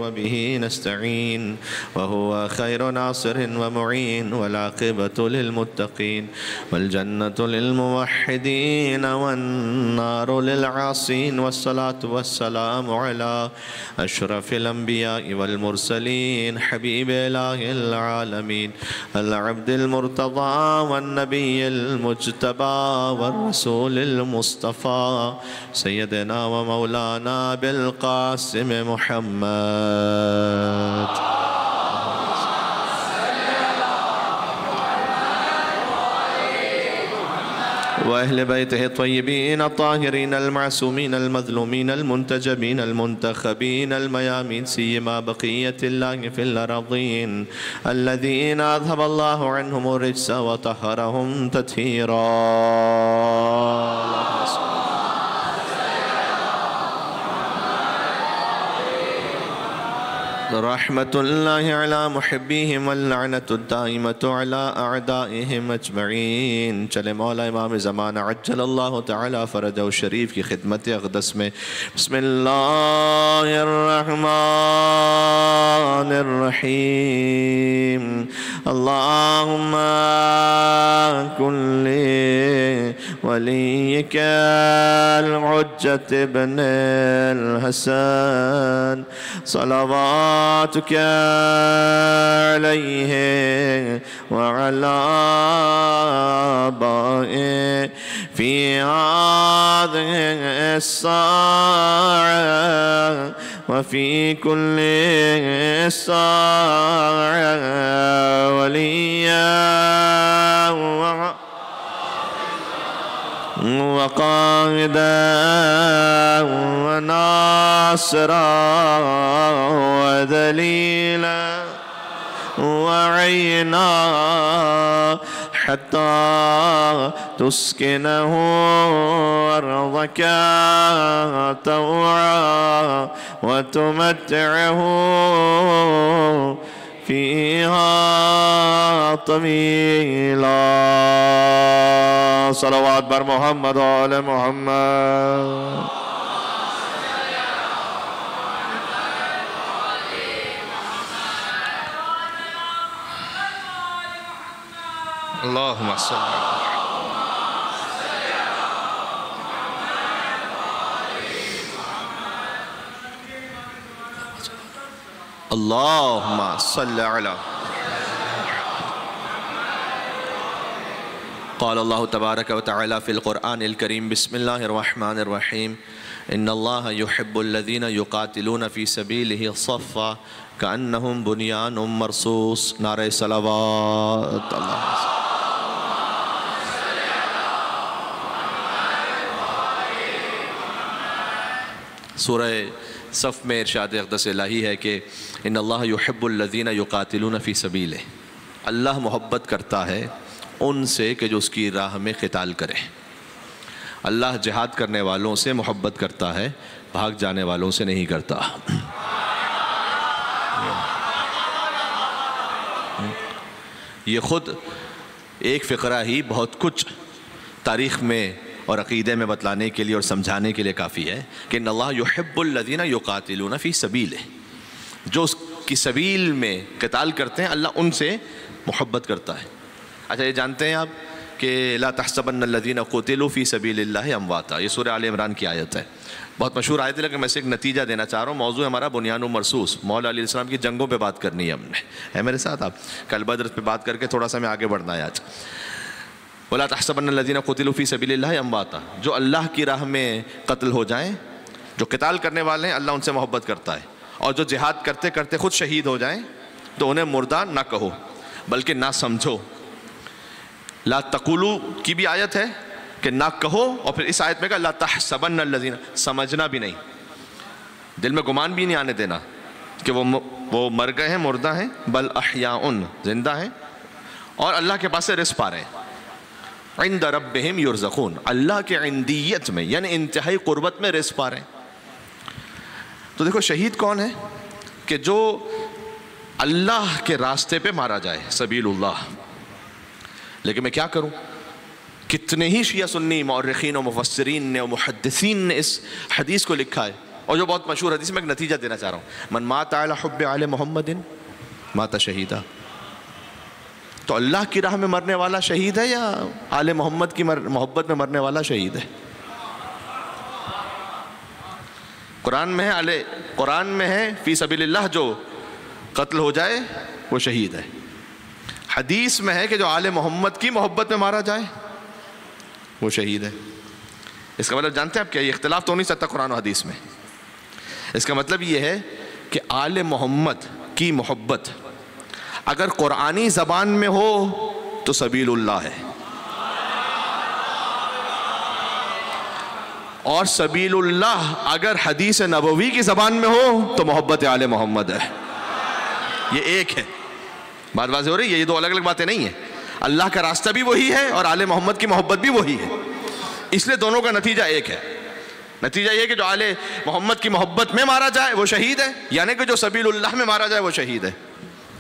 व बिही नस्तईन व हुवा खैरु नासिरिन व मुईन वल आक़िबतु लिल मुत्तक़ीन वल जन्नतु लिल मुवह्हिदीन वन नारु लिल आसीन वस्सलातु वस्सलामु अला अशरफिल अंबिया वल मुरसलीन हबीब इलाहिल आलमीन अल अब्दिल मुर्तज़ा वन नबिय्यिल मुज्तबा वर रसूलिल मुस्तफ़ा सय्यदना व मौलाना बिल क़ासिम मुहम्मद व अहले बैतिहि तय्यबीन ताहिरीन अल-मासूमीन अल-मज़लूमीन अल-मुंतजबीन अल-मुंतखबीन अल-मयामीन सियमा बक़िय्यतिल्लाहि फ़िल अरज़ीन अल्लज़ीना अज़हबल्लाहु अन्हुम रिज्स व तहहरहुम तत्हीरा। रहमतुल्लाहि अला मुहिब्बिहिम व लअनतुद्दाइमतु अला अअदाइहिम अजमईन। चले मौला इमाम ज़माना अज्जलल्लाहु तआला फ़रजहु शरीफ की खिदमत अक़दस में बिस्मिल्लाहिर्रहमानिर्रहीम। अल्लाहुम्मा कुल्ली वलिय्यकल हुज्जत इब्नुल हसन सलवातुका अलैहि व अला आबाए फी हाज़िहि अस्साअ व फी कुल्ली साअ वलिय्यन वक़ाइदन व नासिरन व दलीलन व अयना हत्ता तुस्किनहु अर्ज़क तौअन व तुमत्तिअहु फ़ीहा तवीला। सलवात बर मोहम्मद व आले मोहम्मद। अल्लाहुम्मा सल्लि अल्लाहुम्मा सल्लि अला। क़ाल अल्लाहु तबारक व तआला फ़िल क़ुरआनिल करीम बिस्मिल्लाहिर रहमानिर रहीम इन्नल्लाहा युहिब्बुल्लज़ीना युक़ातिलूना फ़ी सबीलिही सफ़्फ़ा कअन्नहुम बुनियानुम मरसूस। नारे सलावत। सूरह सफ़ में इरशाद अक़दस इलाही है कि इन्नल्लाह युहिब्बुल्लज़ीना युक़ातिलूना फ़ी सबीलिह। अल्लाह मोहब्बत करता है उनसे कि जो उसकी राह में क़िताल करें। अल्लाह जिहाद करने वालों से मोहब्बत करता है, भाग जाने वालों से नहीं करता। ये ख़ुद एक फ़िक्रा ही बहुत कुछ तारीख़ में और अक़ीदे में बतलाने के लिए और समझाने के लिए काफ़ी है कि अल्लाह युहिब्बुल्लज़ीना युक़ातिलूना फ़ी सबीलिह। जो उसकी सबील में क़िताल करते हैं अल्लाह उनसे मोहब्बत करता है। अच्छा, ये जानते हैं आप कि ला तहसबन्नल्लज़ीना क़ुतिलू फ़ी सबीलिल्लाहि अमवाता। ये सूरह आल इमरान की आयत है, बहुत मशहूर आयत है, लेकिन मैं से एक नतीजा देना चाह रहा हूँ। मौजू हमारा बुनियानुम मरसूस, मौला अलैहिस्सलाम की जंगों पे बात करनी है हमने। है मेरे साथ आप? कल बद्र पे बात करके थोड़ा सा मैं आगे बढ़ना है आज। वला तहसबन्नल्लज़ीना क़ुतिलू फ़ी सबीलिल्लाहि अमवाता। जो अल्लाह की राह में कत्ल हो जाएँ, जो क़िताल करने वाले हैं, अल्लाह उनसे मोहब्बत करता है। और जो जिहाद करते करते ख़ुद शहीद हो जाएँ तो उन्हें मुर्दा ना कहो बल्कि ना समझो। ला तक़ुलू की भी आयत है कि ना कहो, और फिर इस आयत में कहा ला तहसबन्नल्लज़ीना, समझना भी नहीं, दिल में गुमान भी नहीं आने देना कि वो मर गए हैं, मुर्दा हैं। बल अहयाउन, जिंदा हैं और अल्लाह के पास से रिज़्क़ पा रहे हैं। इंद रब्बिहिम युरज़क़ून, अल्लाह के इंदियत में यानी इंतहाई क़ुर्बत में रिज़्क़ पा रहे हैं। तो देखो शहीद कौन है कि जो अल्लाह के रास्ते पे मारा जाए, सबीलुल्लाह। लेकिन मैं क्या करूं, कितने ही शिया सुन्नी मौर्रिखीन और मुफस्सिरीन ने और मुहद्दिसीन ने इस हदीस को लिखा है और जो बहुत मशहूर हदीस में एक नतीजा देना चाह रहा हूँ, मन माता अला हुब्बि आले मोहम्मदिन माता शहीदा। तो अल्लाह की राह में मरने वाला शहीद है या आले मोहम्मद की मोहब्बत में मरने वाला शहीद है? कुरान में है फी सबीलिल्लाह जो कत्ल हो जाए वो शहीद है। हदीस में है कि जो आले मोहम्मद की मोहब्बत में मारा जाए वो शहीद है। इसका मतलब जानते हैं आप क्या? ये इख्तिलाफ तो नहीं सकता कुरान और हदीस में। इसका मतलब ये है कि आले मोहम्मद की मोहब्बत अगर कुरानी ज़बान में हो तो सबीलुल्लाह है, और सबीलुल्लाह अगर हदीस नबवी की ज़बान में हो तो मोहब्बत आले मोहम्मद है। ये एक है, बात वाज़ेह हो रही है? ये दो अलग अलग बातें नहीं है। अल्लाह का रास्ता भी वही है और आले मोहम्मद की मोहब्बत भी वही है, इसलिए दोनों का नतीजा एक है। नतीजा ये कि जो आले मोहम्मद की मोहब्बत में मारा जाए वो शहीद है, यानी कि जो सबीलुल्लाह में मारा जाए वो शहीद है।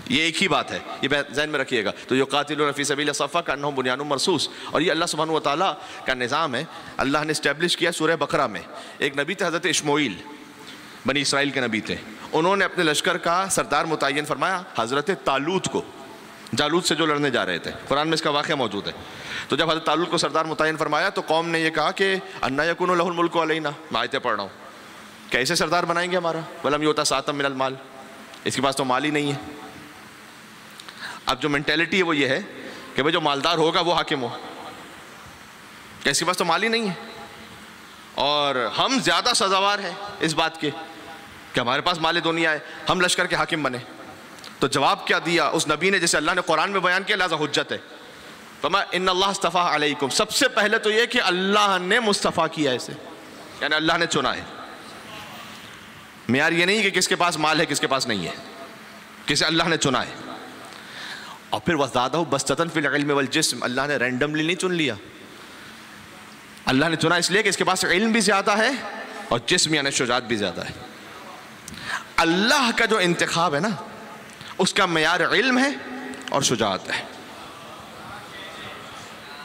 ये एक ही बात है, ये ज़हन में रखिएगा। तो युक़ातिलून फ़ी सबील सफ़ा कअन्नहुम बुन्यानुम मरसूस, और ये अल्लाह सुब्हानहु व तआला का निज़ाम है। अल्लाह ने इस्टेब्लिश किया सूरह बकरा में। एक नबी थे हज़रत इश्माईल, बनी इसराइल के नबी थे। उन्होंने अपने लश्कर का सरदार मुतय्यन फरमाया हज़रत तालूत को, जालूत से जो लड़ने जा रहे थे। कुरान में इसका वाक़या मौजूद है। तो जब हज़रत तालूत को सरदार मुतय्यन फरमाया तो कौम ने यह कहा कि अन्ना यकुनु लहुल मुल्कु अलैना, मैं आयतें पढ़ रहा हूँ, कैसे सरदार बनाएंगे हमारा, वलम युता सातम मिनल माल, इसके पास तो माल ही नहीं है। अब जो मेंटेलिटी है वो ये है कि भाई जो मालदार होगा वो हाकिम हो, इसके पास तो माल ही नहीं है, और हम ज़्यादा सजावार हैं इस बात के कि हमारे पास माल दुनिया है, हम लश्कर के हाकिम बने। तो जवाब क्या दिया उस नबी ने, जैसे अल्लाह ने कुरान में बयान किया, लिहाजा हुज्जत है। फरमा इन्नल्लाह इस्तफ़ा अलैकुम, सबसे पहले तो ये कि अल्लाह ने मुस्तफ़ा किया इसे, यानी अल्लाह ने चुना है। मेयार ये नहीं कि किसके पास माल है किसके पास नहीं है, किसे अल्लाह ने चुना है। और फिर वज़ादहु बस्ततन फिल इल्म वल जिस्म, अल्लाह ने रैंडमली नहीं चुन लिया, अल्लाह ने चुना इसलिए कि इसके पास इल्म भी ज़्यादा है और जिस्म यानी शुजाअत भी ज़्यादा है। अल्लाह का जो इंतखाब है ना, उसका मेयार इल्म है और शुजाअत है।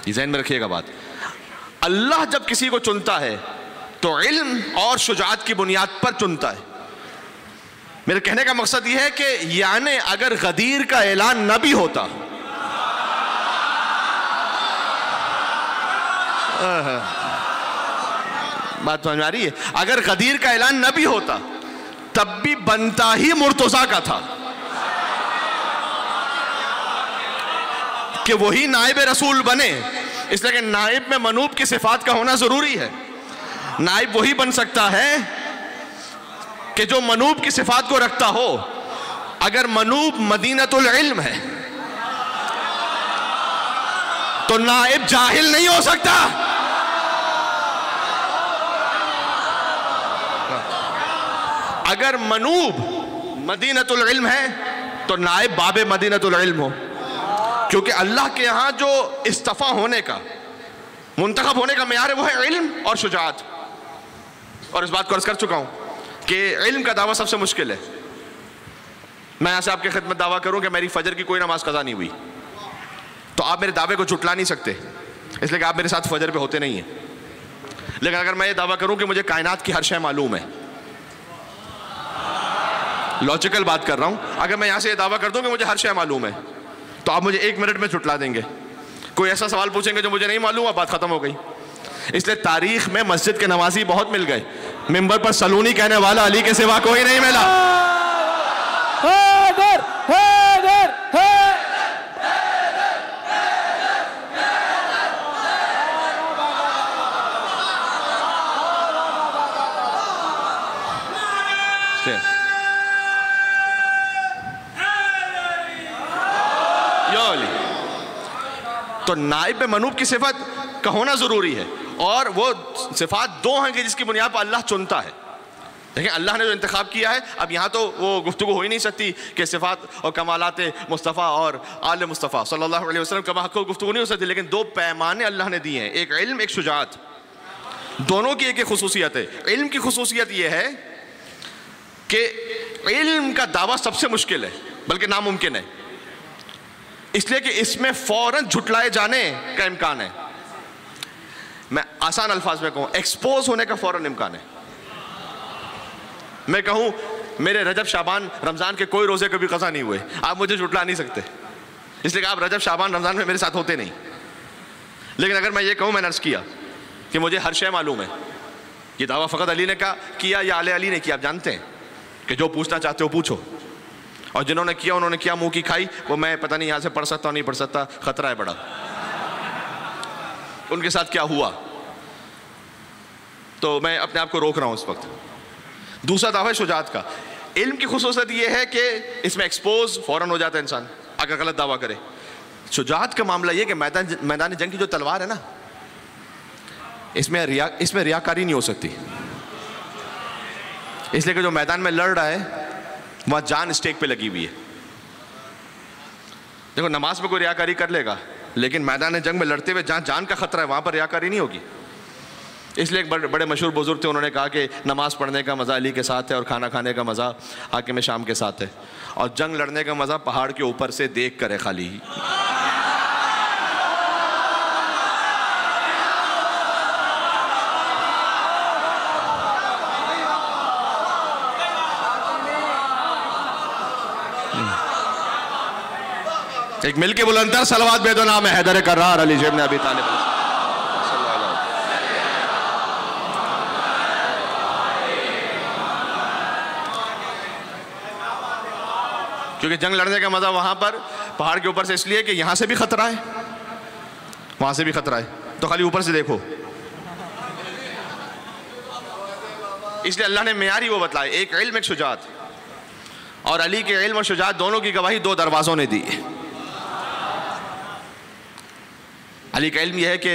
ये ज़हन में रखिएगा बात। अल्लाह जब किसी को चुनता है तो इल्म और शुजाअत की बुनियाद पर चुनता है। मेरे कहने का मकसद यह है कि यानी अगर गदीर का ऐलान न भी होता, बात समझ में आ रही है, अगर गदीर का ऐलान न भी होता तब भी बनता ही मुर्तज़ा का था कि वही नाइब रसूल बने, इसलिए कि नाइब में मनूब की सिफात का होना जरूरी है। नाइब वही बन सकता है कि जो मनूब की सिफात को रखता हो। अगर मनूब मदीनतुल इल्म है तो नाइब जाहिल नहीं हो सकता। अगर मनूब मदीनतुल इल्म है तो नाइब बाबे मदीनतुल इल्म हो, क्योंकि अल्लाह के यहां जो इस्तफा होने का, मुंतखब होने का मेयार है वो है इल्म और शुजाअत। और इस बात को अर्ज कर चुका हूं कि इल्म का दावा सबसे मुश्किल है। मैं यहां से आपके खिदमत दावा करूं कि मेरी फजर की कोई नमाज कज़ा नहीं हुई, तो आप मेरे दावे को झुटला नहीं सकते, इसलिए कि आप मेरे साथ फजर पे होते नहीं हैं। लेकिन अगर मैं ये दावा करूं कि मुझे कायनात की हर शय मालूम है, लॉजिकल बात कर रहा हूं, अगर मैं यहां से ये दावा कर दूं कि मुझे हर शय मालूम है, तो आप मुझे 1 मिनट में झुटला देंगे। कोई ऐसा सवाल पूछेंगे जो मुझे नहीं मालूम, बात खत्म हो गई। इसलिए तारीख में मस्जिद के नमाजी बहुत मिल गए, मिंबर पर सलूनी कहने वाला अली के सिवा कोई नहीं मिला। हैदर, हैदर, तो नाइब मनूब की सिफत का होना जरूरी है, और वो सिफात 2 हैं कि जिसकी बुनियाद पर अल्लाह चुनता है। देखिए अल्लाह ने जो इंतखाब किया है, अब यहाँ तो वो गुफ्तगू हो ही नहीं सकती कि सिफात और कमालात मुस्तफ़ा और आले मुस्तफ़ा सल्लल्लाहु अलैहि वसल्लम का हक़ गुफ्तगू नहीं हो सकती, लेकिन 2 पैमाने अल्लाह ने दिए हैं, एक इल्म एक शुजाअत। दोनों की एक खुसूसियत है। इल्म की खुसूसियत ये है कि इल्म का दावा सबसे मुश्किल है, बल्कि नामुमकिन है, इसलिए कि इसमें फौरन झुटलाए जाने का इम्कान है। मैं आसान अल्फाज में कहूँ, एक्सपोज होने का फौरन इम्कान है। मैं कहूँ मेरे रजब शाबान रमज़ान के कोई रोज़े कभी क़ज़ा नहीं हुए, आप मुझे झुठला नहीं सकते, इसलिए कि आप रजब शाबान रमज़ान में मेरे साथ होते नहीं। लेकिन अगर मैं ये कहूँ, मैंने अर्ज़ किया कि मुझे हर शय मालूम है, ये दावा फ़कत अली ने किया या आले अली ने किया? आप जानते हैं कि जो पूछना चाहते हो पूछो, और जिन्होंने किया उन्होंने क्या मुँह की खाई, वो मैं पता नहीं यहाँ से पढ़ सकता नहीं पढ़ सकता, ख़तरा है बड़ा। उनके साथ क्या हुआ, तो मैं अपने आप को रोक रहा हूँ इस वक्त। दूसरा दावा है शुजात का। इल्म की खुसूसियत ये है कि इसमें एक्सपोज फ़ौरन हो जाता है इंसान अगर गलत दावा करे। शुजात का मामला ये कि मैदान जंग की जो तलवार है ना, इसमें रियाकारी नहीं हो सकती, इसलिए कि जो मैदान में लड़ रहा है वहाँ जान स्टेक पे लगी हुई है। देखो नमाज में कोई रियाकारी कर लेगा, लेकिन मैदान जंग में लड़ते हुए जहाँ जान का खतरा है वहाँ पर रियाकारी नहीं होगी। इसलिए एक बड़े मशहूर बुजुर्ग थे, उन्होंने कहा कि नमाज पढ़ने का मज़ा अली के साथ है और खाना खाने का मज़ा हाकिम शाम के साथ है, और जंग लड़ने का मज़ा पहाड़ के ऊपर से देख कर है खाली। एक मिल के बुलंदर सलवात बेदो नाम है हैदर कर्रार अली इब्न अबी तालिब, क्योंकि जंग लड़ने का मजा वहां पर पहाड़ के ऊपर से इसलिए कि यहां से भी खतरा है वहां से भी खतरा है, तो खाली ऊपर से देखो। इसलिए अल्लाह ने मेयारी वो बतलाए, एक इल्म एक शुजात, और अली के इल्म और शुजात दोनों की गवाही दो दरवाजों ने दी। अली का इल्म यह है कि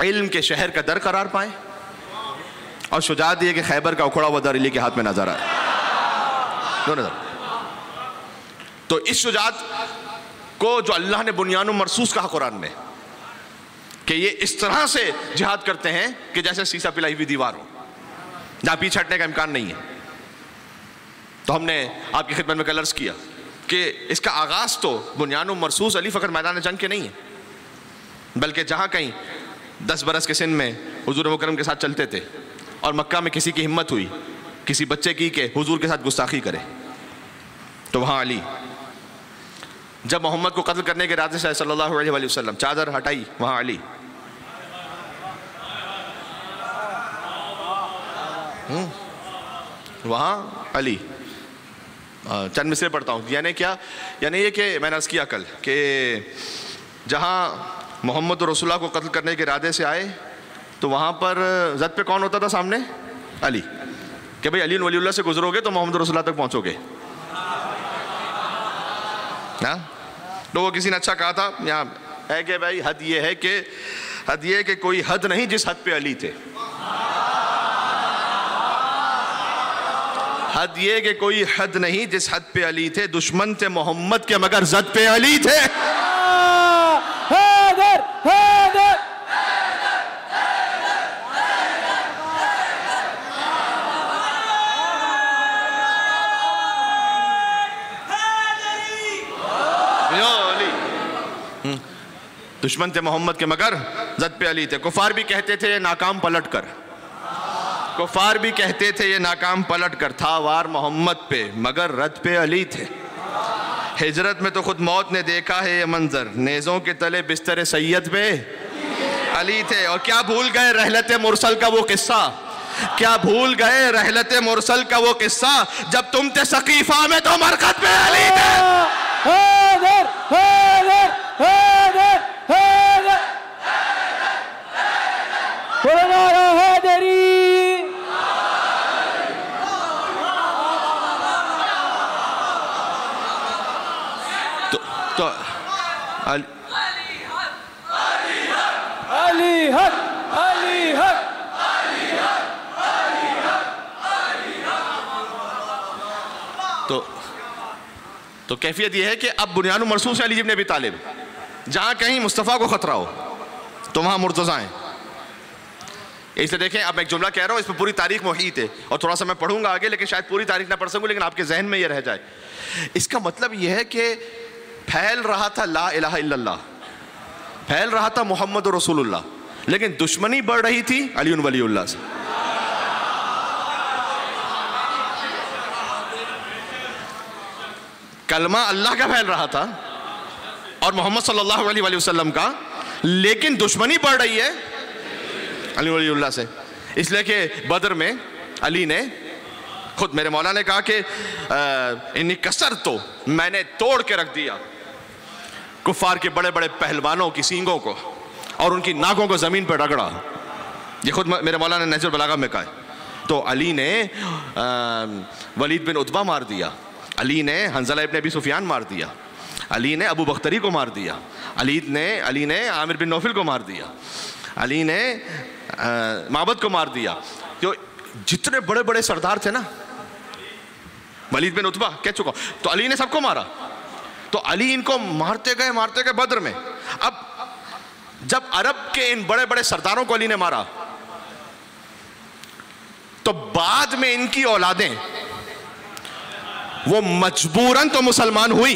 इल्म के शहर का दर करार पाए, और शुजात यह कि खैबर का उखड़ा हुआ दर अली के हाथ में नजर आए, दोनों दर। तो इस शुजात को जो अल्लाह ने बुनियान मरसूस कहा कुरान में कि ये इस तरह से जिहाद करते हैं कि जैसे शीशा पिलाई हुई दीवार हो, जहां पीछे हटने का इम्कान नहीं है। तो हमने आपकी खिदमत में कल अर्ज़ किया कि इसका आगाज़ तो बुनियान मरसूस अली फ़कत मैदान जंग के नहीं है, बल्कि जहाँ कहीं 10 बरस के सिन में हुजूर मुकरम के साथ चलते थे और मक्का में किसी की हिम्मत हुई किसी बच्चे की कि हुजूर के साथ गुस्ताखी करे, तो वहाँ अली जब मोहम्मद को कत्ल करने के इरादे से सल्लल्लाहु अलैहि वसल्लम चादर हटाई, वहाँ अली वहाँ अली चंद मिसरे पढ़ता हूँ। यानी क्या, यानी ये कि मैंने अर्ज़ किया कल कि जहाँ मोहम्मद रसूलुल्लाह को कत्ल करने के इरादे से आए तो वहाँ पर ज़द पे कौन होता था सामने? अली, कि भाई अली वलीउल्लाह से गुजरोगे तो मोहम्मद रसूलुल्लाह तक पहुँचोगे ना। तो वो किसी ने अच्छा कहा था यहाँ है कि भाई हद ये है कि कोई हद नहीं जिस हद पे अली थे, हद ये कि कोई हद नहीं जिस हद पे अली थे, दुश्मन थे मोहम्मद के मगर जद पे अली थे। हैदर हैदर दुश्मन थे मोहम्मद के मगर जद पे अली थे। कुफार भी कहते थे ये नाकाम पलट कर, कुफार भी कहते थे ये नाकाम पलट कर, था वार मोहम्मद पे मगर रद पे अली थे। हिजरत में तो खुद मौत ने देखा है ये मंजर, नेज़ों के तले बिस्तर सैयद पे अली थे। और क्या भूल गए रहलत मुरसल का वो किस्सा, क्या भूल गए रहलत मुरसल का वो किस्सा, जब तुम थे सकीफा में तो मरकत पे अली थे। हैदर हैदर हैदर हैदर हैदरी। तो अली हक अली हक तो कैफियत यह है कि अब बुनियान मरसूस है अली इब्न अबी तालिब। जहाँ कहीं मुस्तफ़ा को ख़तरा हो तो वहाँ मुर्तज़ा हैं। इसलिए देखें, अब मैं एक जुमला कह रहा हूँ, इस पर पूरी तारीख मुहीत है और थोड़ा सा मैं पढ़ूंगा आगे, लेकिन शायद पूरी तारीख ना पढ़ सकूँ, लेकिन आपके जहन में ये रह जाए। इसका मतलब यह है कि फैल रहा था ला इलाहा इल्लल्लाह, फैल रहा था मोहम्मद रसूलुल्लाह, लेकिन दुश्मनी बढ़ रही थी अली वलीउल्लाह से। कलमा अल्लाह का फैल रहा था और मोहम्मद सल्लल्लाहु अलैहि वसल्लम का, लेकिन दुश्मनी पड़ रही है अली वलीउल्लाह से। इसलिए कि बदर में अली ने खुद, मेरे मौला ने कहा कि इन्हीं कसर तो, मैंने तोड़ के रख दिया कुफार के बड़े बड़े पहलवानों की सींगों को और उनकी नाकों को ज़मीन पर रगड़ा। ये खुद मेरे मौला ने नहजुल बलागा में कहा। तो अली ने वलीद बिन उतबा मार दिया, अली ने हंज़ला इब्न अबी सुफियान मार दिया, अली ने अबू बख्तरी को मार दिया, अली ने आमिर बिन नौफिल को मार दिया, अली ने माबद को मार दिया। तो जितने बड़े बड़े सरदार थे ना, वलीद बिन उतबा कह चुका, तो अली ने सबको मारा। तो अली इनको मारते गए बद्र में। अब जब अरब के इन बड़े बड़े सरदारों को अली ने मारा, तो बाद में इनकी औलादें वो मजबूरन तो मुसलमान हुई,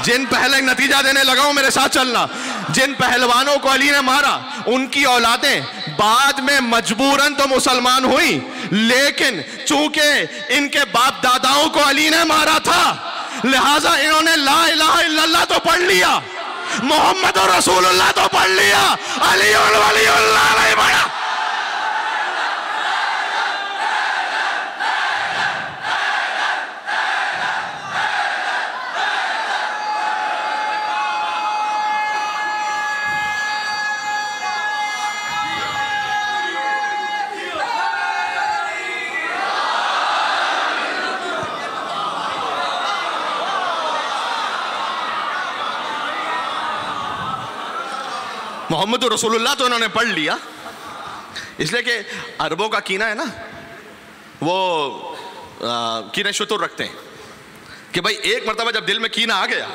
जिन पहले नतीजा देने लगा हूं, मेरे साथ चलना, जिन पहलवानों को अली ने मारा उनकी औलादें बाद में मजबूरन तो मुसलमान हुई, लेकिन चूंकि इनके बाप दादाओं को अली ने मारा था, लिहाजा इन्होंने ला इलाहा इल्लल्लाह तो पढ़ लिया, मोहम्मद और रसूलुल्लाह तो पढ़ लिया, अली और वलीउल्लाह नहीं पढ़ा। मोहम्मद रसूलुल्लाह तो इन्होंने पढ़ लिया, इसलिए कि अरबों का कीना है ना, वो कीने शुतुर रखते हैं कि भाई एक मरतबा जब दिल में कीना आ गया,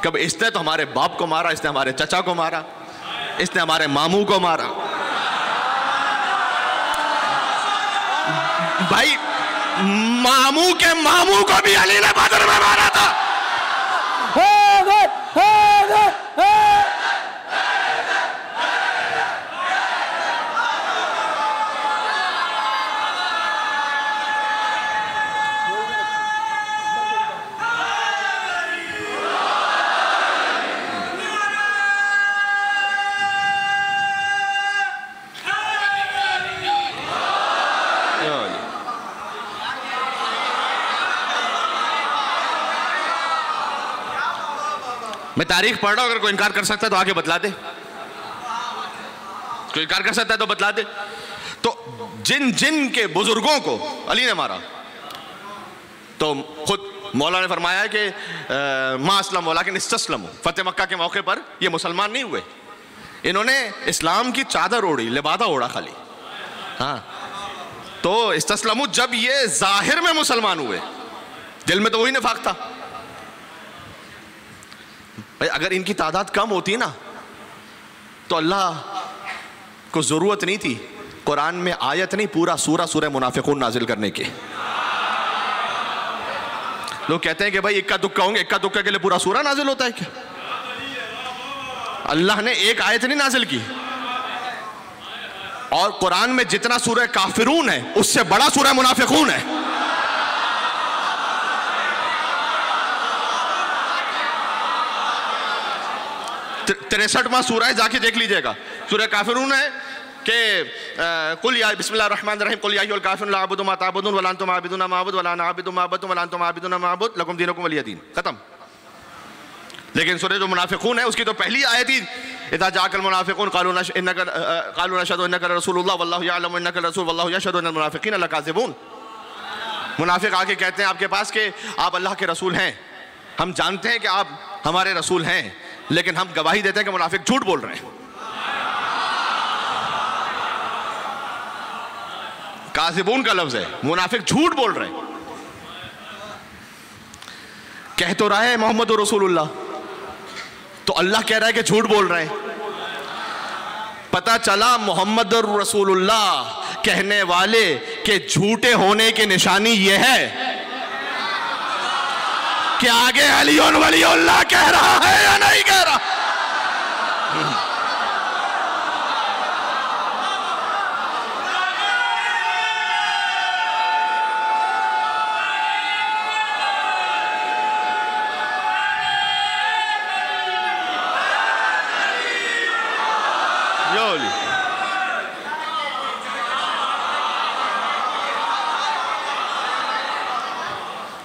कब इसने तो हमारे बाप को मारा, इसने हमारे चचा को मारा, इसने हमारे मामू को मारा, भाई मामू के मामू को भी अली ने बदर में मारा था। मैं तारीख पढ़ रहा हूं, अगर कोई इनकार कर सकता है तो आगे बतला दे, कोई इनकार कर सकता है तो बतला दे। तो जिन जिन के बुजुर्गों को अली ने मारा, तो खुद मौला ने फरमाया है कि मा अस्लम वलाकिन इस्तस्लमू, फतेह मक्का के मौके पर ये मुसलमान नहीं हुए, इन्होंने इस्लाम की चादर ओढ़ी, लिबादा ओढ़ा खाली। हाँ, तो इस्तस्लमू जब ये जाहिर में मुसलमान हुए, दिल में तो वही निफाक था। भाई अगर इनकी तादाद कम होती ना, तो अल्लाह को जरूरत नहीं थी कुरान में आयत नहीं, पूरा सूरह मुनाफिकून नाजिल करने की। लोग कहते हैं कि भाई इक्का दुक्का होंगे, इक्का दुक्का के लिए पूरा सूरह नाजिल होता है क्या? अल्लाह ने एक आयत नहीं नाजिल की, और कुरान में जितना सूरह काफिरून है उससे बड़ा सूरह मुनाफिकून है। 63वां सूरह है, जाके देख लीजिएगा। सूरह काफिरून है कि कुल या बिस्मिल्लाहिर रहमानिर रहीम कुल या अय्युहल काफिरून ला अअबुदु मा तअबुदून वला अंतुम आबिदूना मा अअबुदु वला अना आबिदु मा अअबदतुम वला अंतुम आबिदूना मा अअबुदु लकुम दीनुकुम वलिय दीन, खत्म। लेकिन सूरह जो मुनाफिकून है उसकी तो पहली आयत ही इज़ा जाअकल मुनाफिकून क़ालू नशहदु इन्नका रसूलुल्लाह वल्लाहु यअलमु इन्नका रसूल वल्लाहु यशहदु अन्नल मुनाफिकीन लकाज़िबून। मुनाफिक आके कहते हैं आपके पास कि आप अल्लाह के रसूल हैं, हम जानते हैं कि आप हमारे रसूल हैं, लेकिन हम गवाही देते हैं कि मुनाफिक झूठ बोल रहे हैं। काज़िबून का लफ्ज है, मुनाफिक झूठ बोल रहे हैं। कह तो रहा है मोहम्मद रसूलुल्लाह, तो अल्लाह कह रहा है कि झूठ बोल रहे हैं। पता चला मोहम्मद रसूलुल्लाह कहने वाले के झूठे होने की निशानी यह है कि आगे अली वलीउल्लाह कह रहा है या नहीं कह रहा। योली।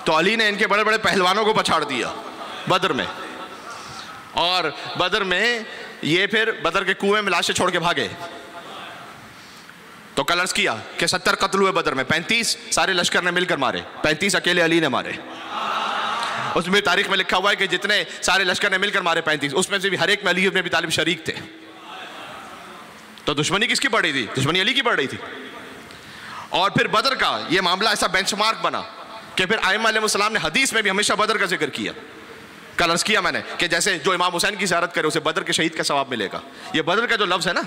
तो अली ने इनके बड़े बड़े पहलवानों को पछाड़ दिया बदर में, और बदर में ये फिर बदर के कुएं में लाशें छोड़ के भागे। तो कलर्स किया कि 70 कत्ल हुए बदर में, 35 सारे लश्कर ने मिलकर मारे, 35 अकेले अली ने मारे। उसमें तारीख में लिखा हुआ है कि जितने सारे लश्कर ने मिलकर मारे 35, उसमें से भी हर एक में अली इब्न अबी तालिब शरीक थे। तो दुश्मनी किसकी पड़ रही थी? दुश्मनी अली की पड़ रही थी। और फिर बदर का ये मामला ऐसा बेंचमार्क बना कि फिर आइम्मा अलैहिमुस्सलाम ने हदीस में भी हमेशा बदर का जिक्र किया। कल अर्ज किया मैंने कि जैसे जो इमाम हुसैन की ज़ियारत करे उसे बदर के शहीद का सवाब मिलेगा। ये बदर का जो लफ्ज़ है ना,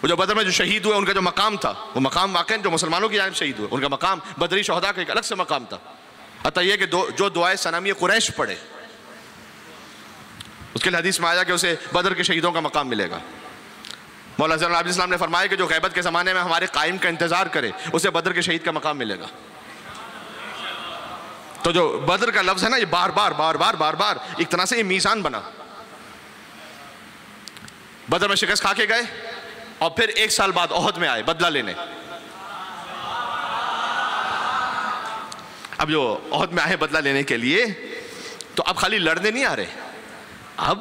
वो जो बदर में जो शहीद हुए उनका जो मकाम था, वो मकाम वाकई जो मुसलमानों की जानिब शहीद हुए उनका मकाम बदरी शहदा का एक अलग से मकाम था। अतः यह कि जो दुआए सनामी कुरैश पढ़े उसके लिए हदीस में आया कि उसे बदर के शहीदों का मकाम मिलेगा। मौला ज़ैनुल आबिदीन इस्लाम ने फरमाया कि जो ग़ैबत के ज़माने में हमारे कायम का इंतज़ार करे उसे बदर के शहीद का मकाम मिलेगा। तो जो बदर का लफ्ज़ है ना, ये बार बार बार बार बार बार एक तरह से ये मीज़ान बना। बदर में शिकस्त खा के गए और फिर 1 साल बाद ओहद में आए बदला लेने। अब जो ओहद में आए बदला लेने के लिए, तो अब खाली लड़ने नहीं आ रहे। अब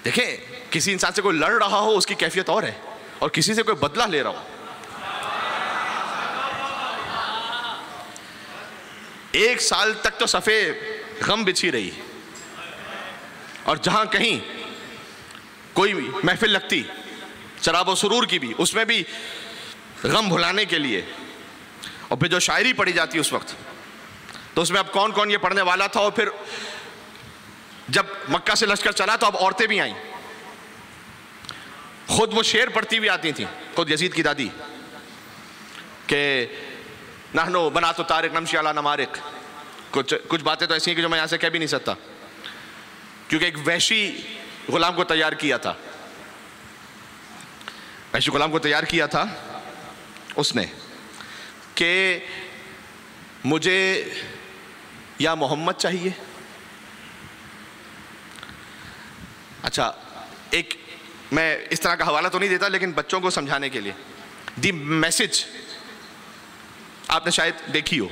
देखें, किसी इंसान से कोई लड़ रहा हो उसकी कैफियत और है, और किसी से कोई बदला ले रहा हो। 1 साल तक तो सफ़े गम बिछी रही, और जहां कहीं कोई महफिल लगती शराब और सुरूर की भी, उसमें भी गम भुलाने के लिए। और फिर जो शायरी पढ़ी जाती उस वक्त, तो उसमें अब कौन कौन ये पढ़ने वाला था। और फिर जब मक्का से लश्कर चला तो अब औरतें भी आईं, खुद वो शेर पढ़ती हुई आती थी, खुद यजीद की दादी, के नहनो बना तो तारिक नमशी अला नमारिक। कुछ बातें तो ऐसी हैं कि जो मैं यहाँ से कह भी नहीं सकता, क्योंकि एक वहशी गुलाम को तैयार किया था, वहशी गुलाम को तैयार किया था उसने कि मुझे या मोहम्मद चाहिए। अच्छा, एक मैं इस तरह का हवाला तो नहीं देता, लेकिन बच्चों को समझाने के लिए दी मैसेज आपने शायद देखी हो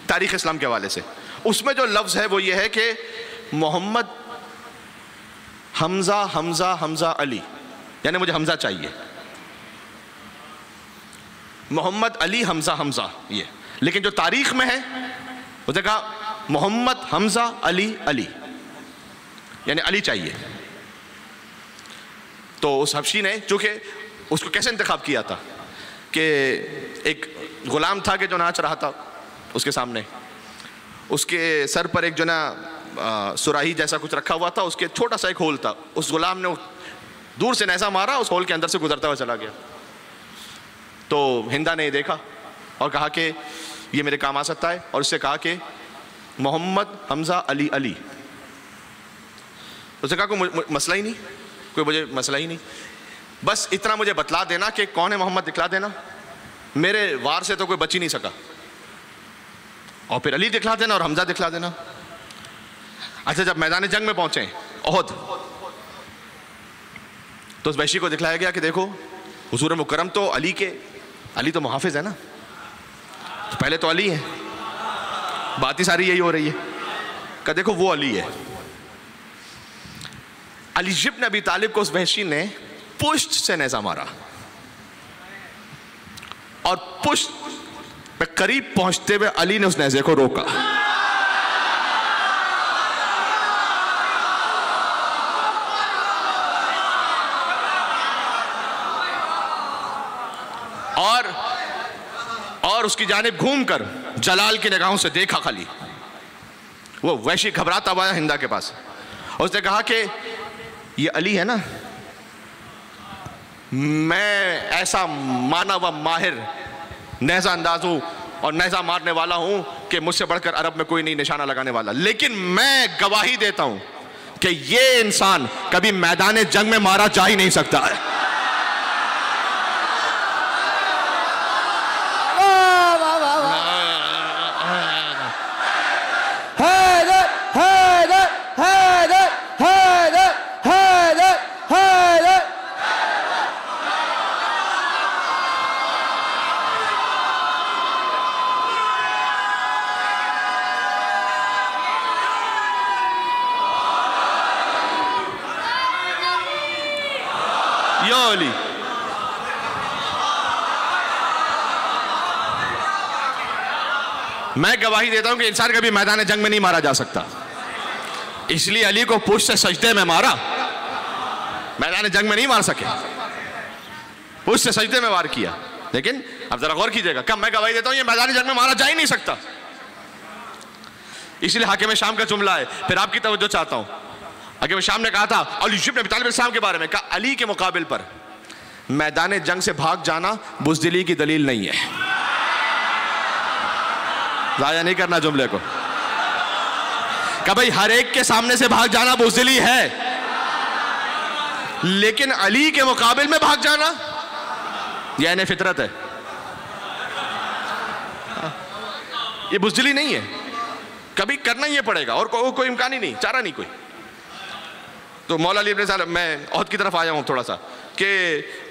तारीख़ इस्लाम के हवाले से। उसमें जो लफ्ज़ है वो ये है कि मोहम्मद हमज़ा हमज़ा हमज़ा अली, यानी मुझे हमज़ा चाहिए। मोहम्मद अली हमज़ा हमज़ा ये, लेकिन जो तारीख़ में है उसने कहा मोहम्मद हमज़ा अली अली, यानी अली चाहिए। तो उस हबशी ने चूँकि उसको कैसे इंतखाब किया था कि एक गुलाम था कि जो नाच रहा था उसके सामने, उसके सर पर एक जो ना सुराही जैसा कुछ रखा हुआ था, उसके छोटा सा एक होल था। उस गुलाम ने दूर से नैज़ा मारा, उस होल के अंदर से गुजरता हुआ चला गया। तो हिंदा ने देखा और कहा कि ये मेरे काम आ सकता है, और उससे कहा कि मोहम्मद हमज़ा अली अली। उसने कहा कोई मसला ही नहीं, कोई मुझे मसला ही नहीं, बस इतना मुझे बतला देना कि कौन है मोहम्मद, दिखला देना, मेरे वार से तो कोई बच ही नहीं सका, और फिर अली दिखला देना और हमज़ा दिखला देना। अच्छा, जब मैदान जंग में पहुंचे ओहद, तो उस वहशी को दिखलाया गया कि देखो हुजूर मुकर्रम तो अली तो मुहाफिज है ना, तो पहले तो अली है, बात ही सारी यही हो रही है। कहा देखो वो अली है। अली इब्न अबी तालिब को उस वहशी ने पुष्ट से नेज़ा मारा, और पुष्ट पे करीब पहुंचते हुए अली ने उस नेज़े को रोका। और उसकी जानिब घूमकर जलाल की निगाहों से देखा। खाली वो वैशी घबराता हुआ हिंदा के पास, उसने कहा कि ये अली है ना, मैं ऐसा माना व माहिर नेज़ा अंदाज हूं और नेज़ा मारने वाला हूं कि मुझसे बढ़कर अरब में कोई नहीं निशाना लगाने वाला, लेकिन मैं गवाही देता हूं कि ये इंसान कभी मैदान जंग में मारा जा ही नहीं सकता है। या अली। मैं गवाही देता हूं कि इंसान कभी मैदान जंग में नहीं मारा जा सकता, इसलिए अली को पुष्ट से सजदे में मारा, मैदान जंग में नहीं मार सके, पुष्ट से सजदे में वार किया। लेकिन अब जरा गौर कीजिएगा, कब मैं गवाही देता हूं ये मैदान जंग में मारा जा ही नहीं सकता, इसलिए हाकिम शाम का जुमला है। फिर आपकी तवज्जो चाहता हूं, हाकिम शाम ने कहा था अली इब्न अबी तालिब साहब के बारे में, कहा अली के मुकाबिल पर मैदान जंग से भाग जाना बुज़दिली की दलील नहीं है। जाया नहीं करना जुमले को, कहा भाई हर एक के सामने से भाग जाना बुज़दिली है, लेकिन अली के मुकाबिल में भाग जाना यह इन्हें फितरत है, ये बुज़दिली नहीं है, कभी करना ही पड़ेगा और कोई इम्कान ही नहीं, चारा नहीं कोई। तो मौला अली इब्न साहब, मैं औहद की तरफ आया हूं थोड़ा सा, कि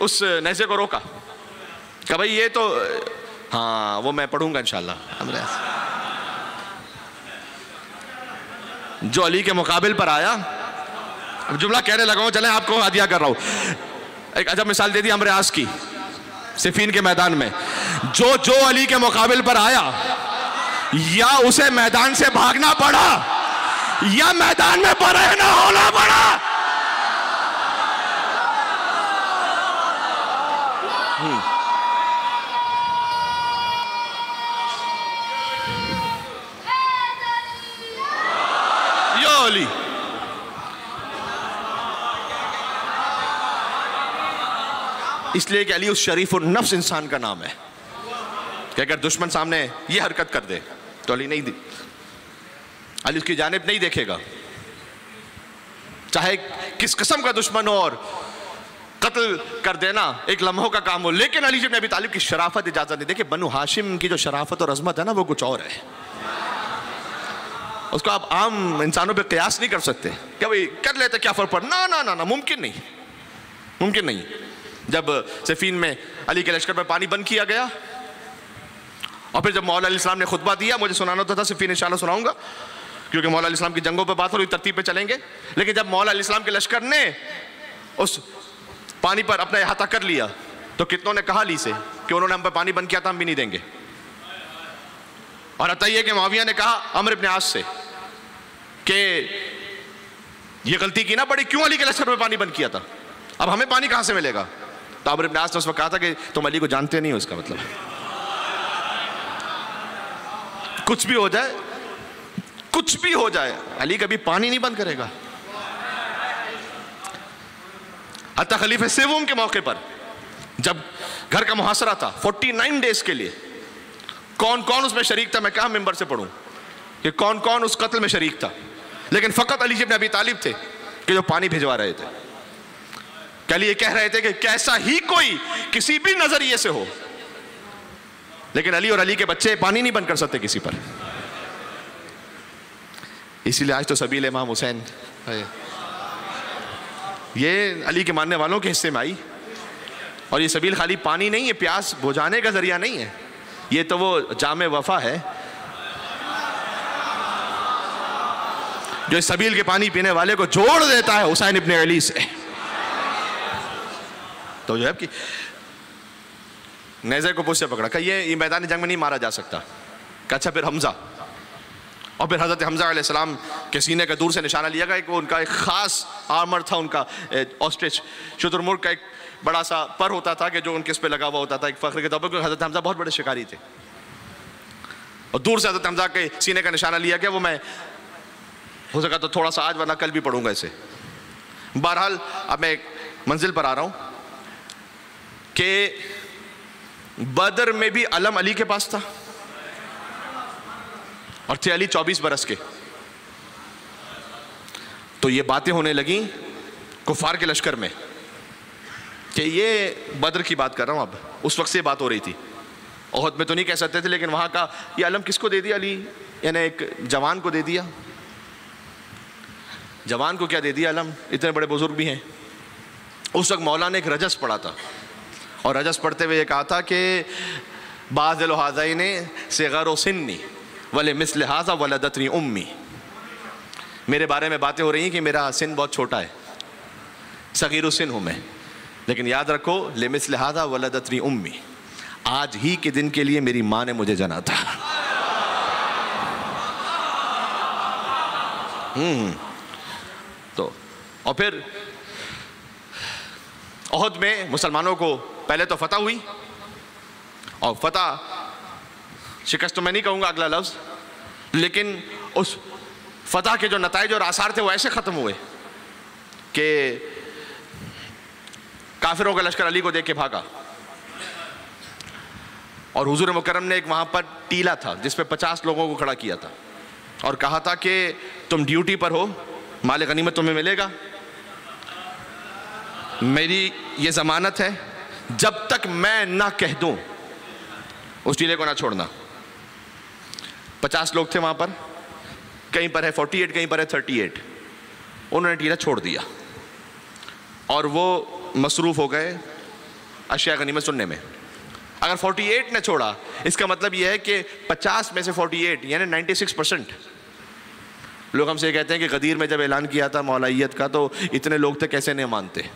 उस नज़े को रोका, कहा भाई ये तो हाँ वो मैं पढ़ूंगा इंशाल्लाह। जो अली के मुकाबिल पर आया, जुमला कहने लगा हूं, चलें आपको हदिया कर रहा हूं। एक अजब मिसाल दे दी अम्र आस की, सिफीन के मैदान में, जो अली के मुकाबिल पर आया, या उसे मैदान से भागना पड़ा या मैदान में बरहना होना पड़ा। यो अली, इसलिए कि अली उस शरीफ और नफ्स इंसान का नाम है कि अगर दुश्मन सामने ये हरकत कर दे तो अली नहीं, अली उसकी जानिब नहीं देखेगा, चाहे किस किस्म का दुश्मन हो, और कत्ल कर देना एक लम्हों का काम हो, लेकिन अली इब्न अबी तालिब की शराफत इजाजत नहीं। देखिए बनु हाशिम की जो शराफत और अजमत है ना, वो कुछ और है, उसको आप आम इंसानों पे कयास नहीं कर सकते। क्या भाई कर लेते क्या फर्क पड़, ना ना ना ना, मुमकिन नहीं, मुमकिन नहीं। जब सिफीन में अली के लश्कर पर पानी बंद किया गया, और फिर जब मौला अली इस्लाम ने खुतबा दिया, मुझे सुनाना होता था, सिफीन इंशाल्लाह सुनाऊंगा, क्योंकि मौला अली इस्लाम की जंगों पर बात हो रही, तरतीब पे चलेंगे। लेकिन जब मौला अली इस्लाम के लश्कर ने उस पानी पर अपना अहाता कर लिया, तो कितनों ने कहा अली से कि उन्होंने हम पर पानी बंद किया था, हम भी नहीं देंगे। और बताइए कि मुआविया ने कहा अम्र इब्न आस से कि ये गलती की ना बड़ी, क्यों अली के लश्कर पर पानी बंद किया था, अब हमें पानी कहां से मिलेगा। तो अम्र इब्न आस ने उस वक्त कहा था कि तुम अली को जानते नहीं हो, इसका मतलब कुछ भी हो जाए, कुछ भी हो जाए, अली कभी पानी नहीं बंद करेगा। हत्ता खलीफे सेवम के मौके पर जब घर का मुहासरा था 49 डेज के लिए, कौन कौन उसमें शरीक था, मैं कहा मिंबर से पढ़ूं कि कौन कौन उस कत्ल में शरीक था, लेकिन फकत अली इब्न अबी तालिब थे कि जो पानी भिजवा रहे थे। कल ये कह रहे थे कि कैसा ही कोई किसी भी नजरिए से हो, लेकिन अली और अली के बच्चे पानी नहीं बंद कर सकते किसी पर। इसीलिए आज तो सबील इमाम हुसैन ये अली के मानने वालों के हिस्से में आई, और ये सबील खाली पानी नहीं है, प्यास बुझाने का जरिया नहीं है, ये तो वो जामे वफा है जो इस सबील के पानी पीने वाले को जोड़ देता है हुसैन इब्न अली से। तो जो है कि नेज़े को पुष्ट से पकड़ा, कहा ये मैदान जंग में नहीं मारा जा सकता। कहा अच्छा फिर हमजा, और फिर हज़रत हमजा अलैहिस्सलाम के सीने का दूर से निशाना लिया गया। वो उनका एक ख़ास आर्मर था, उनका ऑस्ट्रिच शुतुरमुर्ग का एक बड़ा सा पर होता था कि जो उनके इस पे लगा हुआ होता था, एक फ़ख्र के तौर पर, क्योंकि हज़रत हमजा बहुत बड़े शिकारी थे, और दूर से हज़रत हमजा के सीने का निशाना लिया गया। वो मैं हो सका तो थोड़ा सा आज, वरना कल भी पढ़ूंगा इसे। बहरहाल अब मैं एक मंजिल पर आ रहा हूँ कि बदर में भी अलम अली के पास था, और थे अली 24 बरस के। तो ये बातें होने लगी कुफार के लश्कर में कि ये बदर की बात कर रहा हूं, अब उस वक्त से बात हो रही थी। ओहद में तो नहीं कह सकते थे, लेकिन वहां का ये अलम किसको दे दिया अली, यानी एक जवान को दे दिया। जवान को क्या दे दिया अलम, इतने बड़े बुजुर्ग भी हैं। उस वक्त मौला ने एक रजस पढ़ा था, और रजस पढ़ते हुए ये कहा था कि बाज़िल हाज़ाइने सिग़ारो सिन्नी वले मिस्ल हाज़ा वलदतनी उम्मी, मेरे बारे में बातें हो रही हैं कि मेरा सिन बहुत छोटा है, सगीरु सिन हूँ मैं, लेकिन याद रखो, लिमिस्ल हादा वलदतनी उम्मी, आज ही के दिन के लिए मेरी माँ ने मुझे जना था। तो और फिर ओहद में मुसलमानों को पहले तो फतह हुई, और फतह, शिकस्त तो मैं नहीं कहूँगा अगला लफ्ज़, लेकिन उस फतह के जो नताइज और आसार थे वो ऐसे ख़त्म हुए कि काफिरों का लश्कर अली को देख के भागा, और हुजूर मुकर्रम ने एक वहाँ पर टीला था जिस पे 50 लोगों को खड़ा किया था और कहा था कि तुम ड्यूटी पर हो, माल गनीमत तुम्हें मिलेगा, मेरी ये ज़मानत है, जब तक मैं ना कह दूं उस टीले को ना छोड़ना। 50 लोग थे वहाँ पर, कहीं पर है 48, कहीं पर है 38। उन्होंने टीला छोड़ दिया और वो मसरूफ़ हो गए अशिया गनीमत सुनने में। अगर 48 ने छोड़ा, इसका मतलब यह है कि 50 में से 48 यानी 96%। लोग हमसे कहते हैं कि गदीर में जब ऐलान किया था मौलाइयत का तो इतने लोग थे, कैसे नहीं मानते।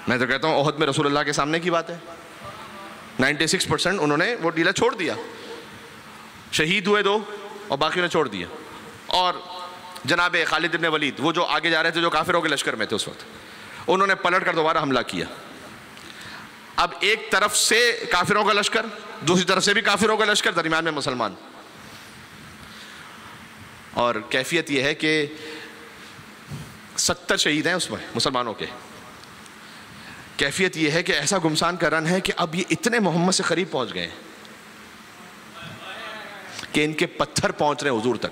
मैं तो कहता हूँ ओहद में रसूलुल्लाह के सामने की बात है, 96% उन्होंने वो टीला छोड़ दिया। शहीद हुए 2 और बाकी ने छोड़ दिया। और जनाब खालिद इब्न वलीद, वो जो आगे जा रहे थे, जो काफिरों के लश्कर में थे उस वक्त, उन्होंने पलट कर दोबारा हमला किया। अब एक तरफ से काफिरों का लश्कर, दूसरी तरफ से भी काफिरों का लश्कर, दरमियान में मुसलमान। और कैफियत यह है कि 70 शहीद हैं उसमें मुसलमानों के। कैफियत यह है कि ऐसा गुमसान का रन है कि अब ये इतने मोहम्मद से करीब पहुंच गए कि इनके पत्थर पहुंच रहे हैं हुजूर तक।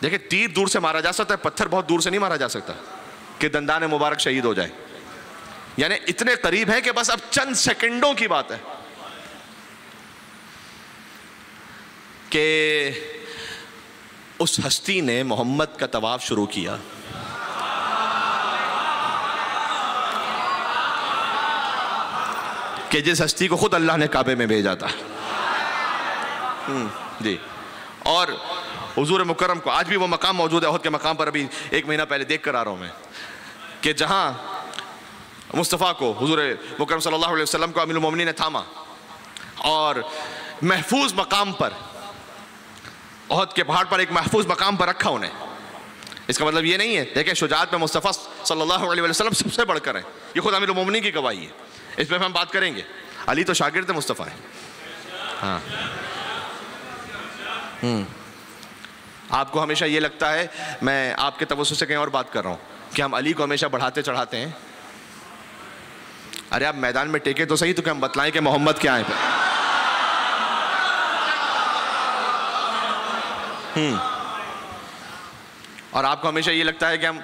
देखिए, तीर दूर से मारा जा सकता है, पत्थर बहुत दूर से नहीं मारा जा सकता कि दंदान मुबारक शहीद हो जाए। यानी इतने करीब है कि बस अब चंद सेकंडों की बात है कि उस हस्ती ने मोहम्मद का तवाफ शुरू किया। कि जिस हस्ती को खुद अल्लाह ने काबे में भेजा था। जी। और हुजूर मुकर्रम को आज भी वो मकाम मौजूद है, ओहद के मकाम पर। अभी 1 महीना पहले देख कर आ रहा हूँ मैं कि जहाँ मुस्तफ़ा को, हुजूर मुकर्रम सल्लल्लाहु अलैहि वसल्लम को अमीरुल मोमिनीन ने थामा और महफूज मकाम पर, ओहद के पहाड़ पर एक महफूज मकाम पर रखा उन्हें। इसका मतलब ये नहीं है, देखिए, शुजाअत में मुस्तफ़ा सल्लल्लाहु अलैहि वसल्लम सबसे बढ़कर है, ये खुद अमीरुल मोमिनीन की गवाही है। इस पर हम बात करेंगे। अली तो शागिर्द मुस्तफ़ा है। हाँ। आपको हमेशा ये लगता है, मैं आपके तवज्जुह से कहीं और बात कर रहा हूँ, कि हम अली को हमेशा बढ़ाते चढ़ाते हैं। अरे आप मैदान में टेके तो सही, तो क्या हम बतलाएं कि मोहम्मद क्या है। और आपको हमेशा ये लगता है कि हम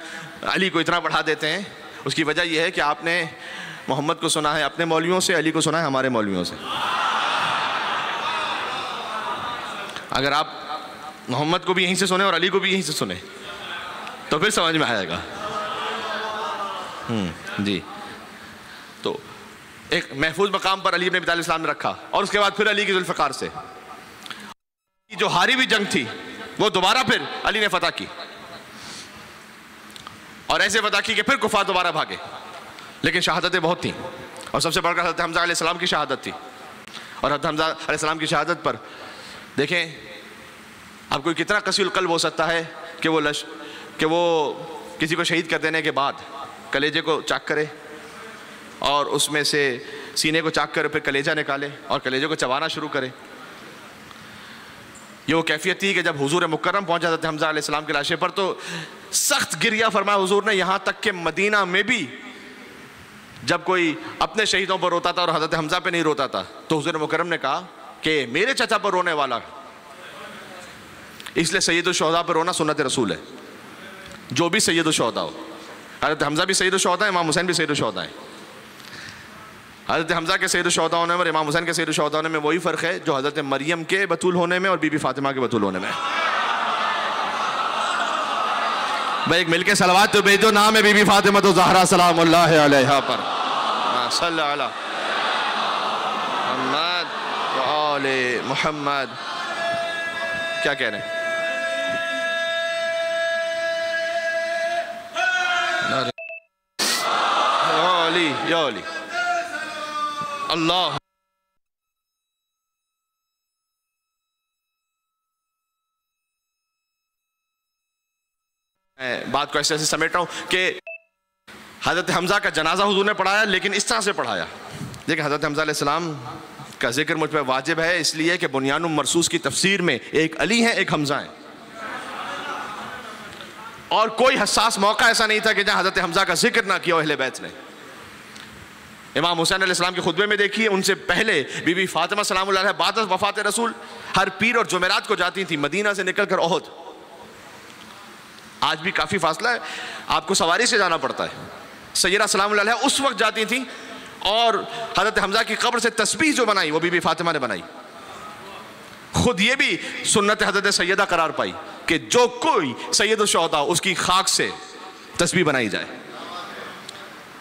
अली को इतना बढ़ा देते हैं। उसकी वजह यह है कि आपने मोहम्मद को सुना है अपने मौलवियों से, अली को सुना है हमारे मौलवियों से। अगर आप मोहम्मद को भी यहीं से सुने और अली को भी यहीं से सुने तो फिर समझ में आएगा। जी। तो एक महफूज मकाम पर अली इब्न अबी तालिब इस्लाम ने रखा, और उसके बाद फिर अली की जुल्फ़िकार से जो हारी हुई जंग थी वो दोबारा फिर अली ने फतह की, और ऐसे फतह की कि फिर कुफार दोबारा भागे। लेकिन शहादतें बहुत थीं, और सबसे बढ़कर हज़रत हमज़ा अलैहिस्सलाम की शहादत थी। और हज़रत हमज़ा अलैहिस्सलाम की शहादत पर देखें, अब कोई कितना कसील क़ल्ब हो सकता है कि वो किसी को शहीद कर देने के बाद कलेजे को चाक करे और उसमें से सीने को चाक करे, फिर कलेजा निकाले और कलेजे को चबाना शुरू करे। ये वो कैफियत थी कि जब हुजूर मुकर्रम पहुंच जाते थे हमज़ा अलैहिस्सलाम के लाशे पर, तो सख्त गिरिया फरमाया हुजूर ने, यहाँ तक कि मदीना में भी जब कोई अपने शहीदों पर रोता था और हज़रत हमज़ा पे नहीं रोता था, तो हुजूर मुकर्रम ने कहा कि मेरे चचा पर रोने वाला, इसलिए सैयदुल शुहदा पर रोना सुन्नत रसूल है। जो भी सैयदुल शुहदा हो, हज़रत हमज़ा भी सैयदुल शुहदा है, इमाम हुसैन भी सैयदुल शुहदा है। हज़रत हमज़ा के सैयदुल शुहदा होने में और इमाम हुसैन के सैयदुल शुहदा होने में वही फ़र्क है जो हज़रत मरियम के बतूल होने में और बीबी फातिमा के बतूल होने में। भाई एक मिलके सलवात तो भेजो, नाम है बीबी फातिमा तो ज़हरा सलामुल्लाह अलैहा पर, सल्लल्लाहु अलैहि मुहम्मद व आले मुहम्मद। क्या कह रहे हैं? अली या अली अल्लाह। मैं बात को ऐसे ऐसे समेट रहा हूँ कि हज़रत हमज़ा का जनाजा हुजूर ने पढ़ाया, लेकिन इस तरह से पढ़ाया। देखिए हज़रत हमज़ा अलैहिस्सलाम का जिक्र मुझ पर वाजिब है, इसलिए कि बुनियानुल मरसूस की तफसीर में एक अली है, एक हमज़ा है, और कोई हसास मौका ऐसा नहीं था कि जहाँ हज़रत हमज़ा का जिक्र ना किया अहले बैत ने। इमाम हुसैन अलैहिस्सलाम के खुतबे में देखिए, उनसे पहले बीबी फातिमा सलामुल्लाह अलैहा बाद वफ़ात रसूल हर पीर और जुमेरात को जाती थी मदीना से निकल कर ओहद। आज भी काफ़ी फासला है, आपको सवारी से जाना पड़ता है। सैयदा सलामुल्लाह अलैहा उस वक्त जाती थी, और हज़रत हमज़ा की कब्र से तस्बीह जो बनाई वो बीबी फातिमा ने बनाई। खुद ये भी सुन्नत हज़रत सैयदा करार पाई कि जो कोई सैयद शुहदा उसकी खाक से तस्बीह बनाई जाए,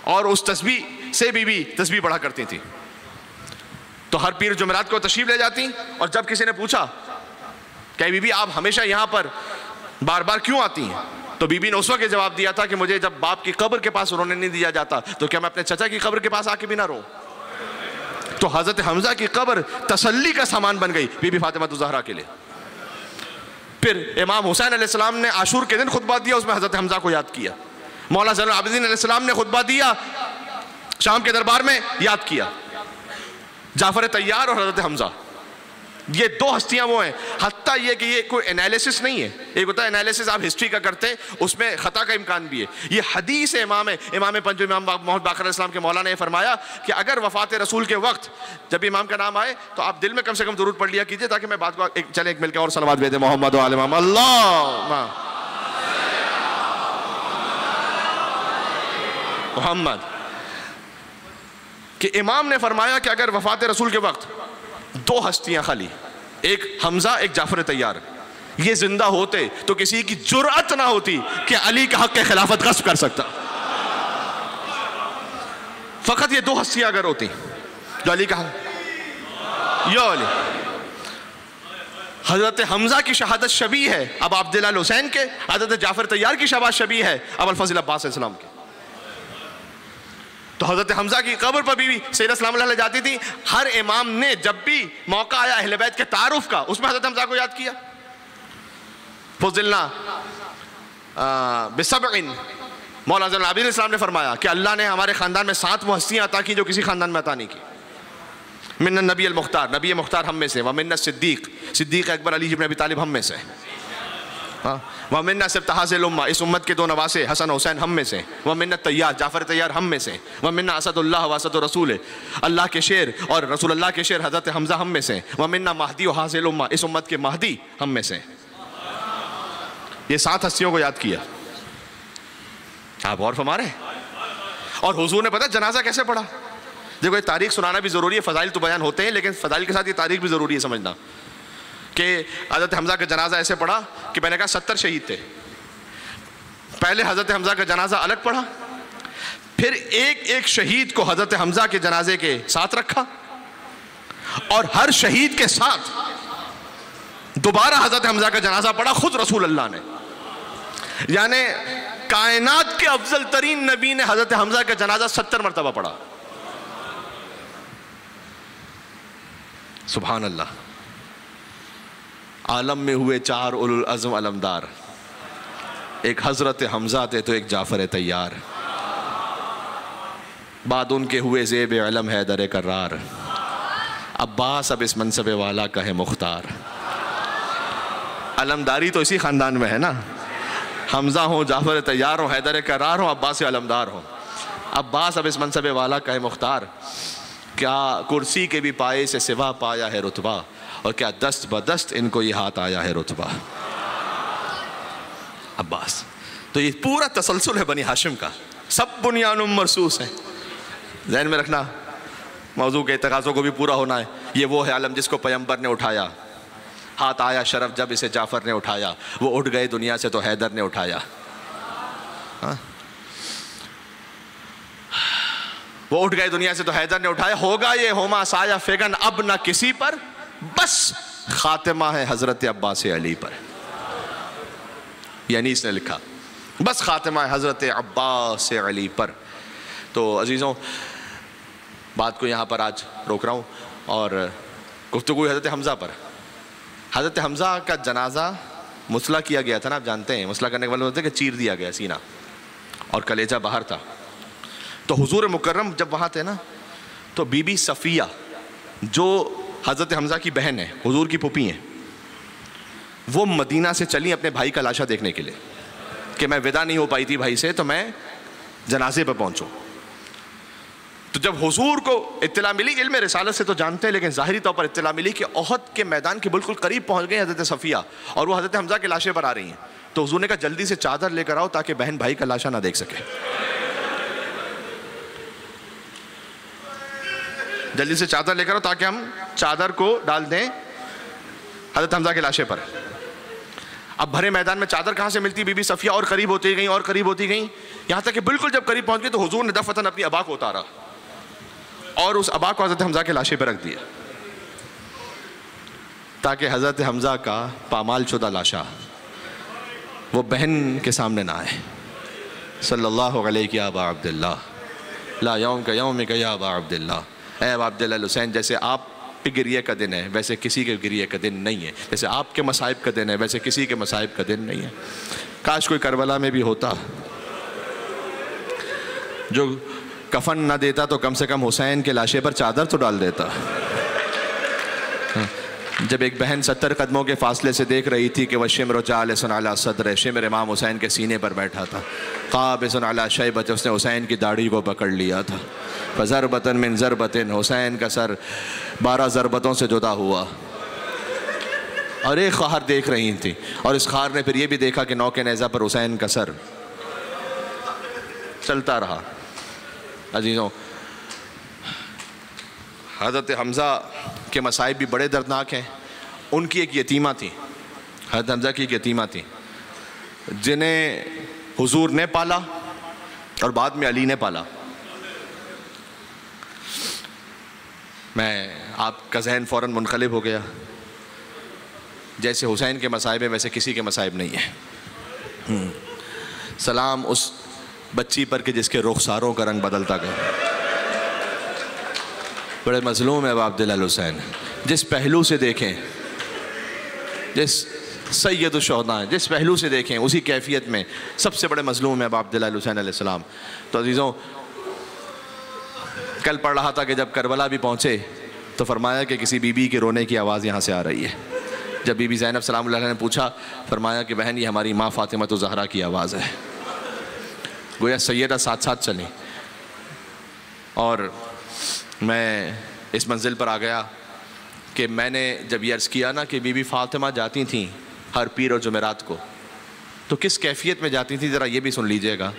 और उस तस्बीह से बीबी तस्बीह पढ़ा करती थी। तो हर पीर जुमेरात को तशरीफ ले जाती, और जब किसी ने पूछा कि बीबी आप हमेशा यहाँ पर बार बार क्यों आती हैं, तो बीबी ने उस वक्त जवाब दिया था कि मुझे जब बाप की कब्र के पास रोने नहीं दिया जाता तो क्या मैं अपने चचा की कब्र के पास आके भी ना रो। तो हज़रत हमज़ा की कब्र तसल्ली का सामान बन गई बीबी फातिमा ज़हरा के लिए। फिर इमाम हुसैन अलैहिस्सलाम ने आशूर के दिन खुतबा दिया, उसमें हज़रत हमज़ा को याद किया। मौला ज़ैनुल आबिदीन अलैहिस्सलाम ने खुतबा दिया, शाम के दरबार में याद किया जाफर तैयार और हज़रत हमज़ा। ये दो हस्तियां वो हैं। हत्ता ये कि ये कोई एनालिसिस नहीं है, एक होता है एनालिसिस आप हिस्ट्री का करते हैं, उसमें ख़ता का इम्कान भी है। ये हदीस इमाम है, इमाम पंजो इमाम मोहम्मद बाक़र इस्लाम के मौला ने फरमाया कि अगर वफ़ात रसूल के वक्त जब इमाम का नाम आए तो आप दिल में कम से कम दुरूद पढ़ लिया कीजिए, ताकि मैं बात को एक मिलकर और सलावत भेजे मोहम्मद व आले मोहम्मद अल्लाह मोहम्मद। कि इमाम ने फरमाया कि अगर वफ़ात रसूल के वक्त दो हस्तियां खाली, एक हमज़ा एक जाफर तैयार, ये जिंदा होते तो किसी की जुर्अत ना होती कि अली का हक के खिलाफत गस्ब कर सकता। फकत ये दो हस्तियां अगर होती जो अली का या अली। हजरत हमज़ा की शहादत शबी है अब अब्दुल्लाह हुसैन के, हजरत जाफर तैयार की शहादत शबी है अब अल-फज़ल अब्बास अलैहिस्सलाम के। तो हज़रत हमज़ा की कब्र पर भी सैयदा सलामुल्लाह अलैहा जाती थी। हर इमाम ने जब भी मौका आया अहले बैत के तारुफ का, उसमें हज़रत हमज़ा को याद किया। फुज़िलना बिसबइन, मौला ज़ैनुल आबिदीन इस्लाम ने फरमाया कि अल्लाह ने हमारे ख़ानदान में 7 वो हस्तियाँ अता की जो किसी ख़ानदान में अता नहीं की। मिन्न नबी अल मुख्तार, नबी मुख्तार हम में से, व मिन्न सिद्दीक़ अकबर अली इब्न अबी तालिब हम में से, व मिन्ना सिब्तहाज़िल उम्मा, इस उम्मत के 2 नवासे हसन हुसैन हम में से, व मिन्ना तैयार जाफ़र तैयार हम में से, व मिन्ना असदुल्लाह व असद रसूल, अल्लाह के शेर और रसूल अल्लाह के शेर हज़रत हमज़ा हम में से, व मिन्ना महदी व हाज़िल उम्मा, इस उम्मत के महदी हम में से। ये 7 हस्तियों को याद किया। आप और फरमा रहे। और हुजूर ने पता जनाजा कैसे पढ़ा। देखो ये तारीख सुनाना भी ज़रूरी है, फ़ज़ाइल तो बयान होते हैं, लेकिन फ़ज़ाइल के साथ ये तारीख भी ज़रूरी है समझना। कि हज़रत हमज़ा का जनाजा ऐसे पढ़ा कि मैंने कहा 70 शहीद थे। पहले हज़रत हमज़ा का जनाजा अलग पढ़ा, फिर एक एक शहीद को हज़रत हमज़ा के जनाजे के साथ रखा, और हर शहीद के साथ दोबारा हज़रत हमज़ा का जनाजा पढ़ा खुद रसूल अल्लाह ने। यानी कायनात के अफजल तरीन नबी ने हज़रत हमज़ा का जनाजा 70 मरतबा पढ़ा। सुभान अल्लाह। आलम में हुए 4 उलुल अज़्म अलमदार, एक हज़रत हमज़ा थे तो एक जाफ़र तैयार, बाद उनके हुए ज़ेब अलम हैदर कर्रार, अब्बास अब इस मनसब वाला का है मुख्तार। अलमदारी तो इसी ख़ानदान में है ना, हमज़ा हो, जाफ़र तैयार हो, हैदर कर्रार हो, अब्बास अलमदार हो। अब्बास अब इस मनसब वाला का है मुख्तार, क्या कुर्सी के भी पाए से सिवा पाया है रुतबा, और क्या दस्त बदस्त इनको ये हाथ आया है रुतबा। अब्बास। तो ये पूरा तसलसल है बनी हाशिम का, सब बुनियानुम मरसूस है। ज़हन में रखना, मौजू के तकाज़ों को भी पूरा होना है। ये वो है आलम जिसको पैगंबर ने उठाया, हाथ आया शरफ जब इसे जाफ़र ने उठाया, वो उठ गए दुनिया से तो हैदर ने उठाया। हाँ? वो उठ गए दुनिया से तो हैदर ने उठाया। होगा ये होमा साया फेगन अब ना किसी पर, बस खातिमा है हज़रत अब्बास अली पर। यानी इसने लिखा बस खातिमा है हज़रत अब्बास अली पर। तो अजीज़ों, बात को यहाँ पर आज रोक रहा हूँ और गुफ्तगू हज़रत हमज़ा पर। हज़रत हमज़ा का जनाजा मुसला किया गया था ना, आप जानते हैं मुसला करने के वाले होते हैं कि चीर दिया गया सीना और कलेजा बाहर था। तो हुजूर मुकर्रम जब वहाँ थे ना, तो बीबी सफ़िया जो हज़रत हमज़ा की बहन है, हुजूर की पुपी हैं, वो मदीना से चली अपने भाई का लाशा देखने के लिए कि मैं विदा नहीं हो पाई थी भाई से, तो मैं जनाजे पर पहुँचूँ। तो जब हुजूर को इत्तला मिली, इल्म रिसालत से तो जानते हैं लेकिन ज़ाहिरी तौर पर इत्तला मिली कि ओहद के मैदान के बिल्कुल करीब पहुँच गई हज़रत सफ़िया और वो हज़रत हमज़ा के लाशे पर आ रही हैं, तो हुजूर ने कहा जल्दी से चादर लेकर आओ ताकि बहन भाई का लाशा ना देख सके। जल्दी से चादर लेकर आओ ताकि हम चादर को डाल दें हज़रत हमज़ा के लाशे पर। अब भरे मैदान में चादर कहाँ से मिलती, बीबी सफ़िया और करीब होती गई और करीब होती गई, यहाँ तक कि बिल्कुल जब करीब पहुँच गई तो हुजूर ने दफ़तन अपनी अबा को उतारा और उस अबा को हज़रत हमज़ा के लाशे पर रख दिया ताकि हज़रत हमज़ा का पामाल शुदा लाशा वो बहन के सामने ना आए। सल्लल्लाहु अलैहि या अबा अब्दुल्लाह ला यौम का यौम का या अबा अब्दुल्लाह, ऐ अबा अब्दुल्लाह हुसैन, जैसे आप पे गिरिया का दिन है वैसे किसी के गिरिया का दिन नहीं है, जैसे आपके मसाइब का दिन है वैसे किसी के मसाइब का दिन नहीं है। काश कोई करबला में भी होता जो कफन ना देता तो कम से कम हुसैन के लाशे पर चादर तो डाल देता। जब एक बहन 70 कदमों के फासले से देख रही थी कि वह शिमर जालिसन अला सदर, शिमर इमाम हुसैन के सीने पर बैठा था, क़ाबिसन अला शैबत, उसने हुसैन की दाढ़ी को पकड़ लिया था। फ़ज़रबतन मिन ज़रबतिन, हुसैन का सर 12 ज़रबतों से जुदा हुआ और एक ख़ार देख रही थी और इस ख़ार ने फिर ये भी देखा कि नौ के नेज़ा पर हुसैन का सर चलता रहा। अजीज़ों, हज़रत हमज़ा के मसाइब भी बड़े दर्दनाक हैं। उनकी एक यतीमा थी, हज़रत हमज़ा की एक यतीमा थी जिन्हें हुजूर ने पाला और बाद में अली ने पाला। मैं आपका जहन फ़ौरन मुनक़लिब हो गया, जैसे हुसैन के मसाइब है वैसे किसी के मसाइब नहीं है। सलाम उस बच्ची पर कि जिसके रुखसारों का रंग बदलता गया। बड़े मज़लूम है अबा अब्दुल्लाह हुसैन, जिस पहलू से देखें, जिस सैयद शुहदा हैं, जिस पहलू से देखें उसी कैफियत में सबसे बड़े मज़लूम है अबा अब्दुल्लाह हुसैन अलैहिस्सलाम। तो अज़ीज़ों, कल पढ़ रहा था कि जब करबला भी पहुँचे तो फरमाया कि किसी बीबी के रोने की आवाज़ यहाँ से आ रही है। जब बीबी ज़ैनब सलामुल्लाह अलैहा ने पूछा, फरमाया कि बहन ये हमारी माँ फ़ातिमा तो ज़हरा की आवाज़ है। गोया सैयदा साथ साथ चली और मैं इस मंजिल पर आ गया कि मैंने जब ये अर्ज़ किया ना कि बीबी फ़ातिमा जाती थीं हर पीर और जुमेरात को, तो किस कैफियत में जाती थी ज़रा ये भी सुन लीजिएगा।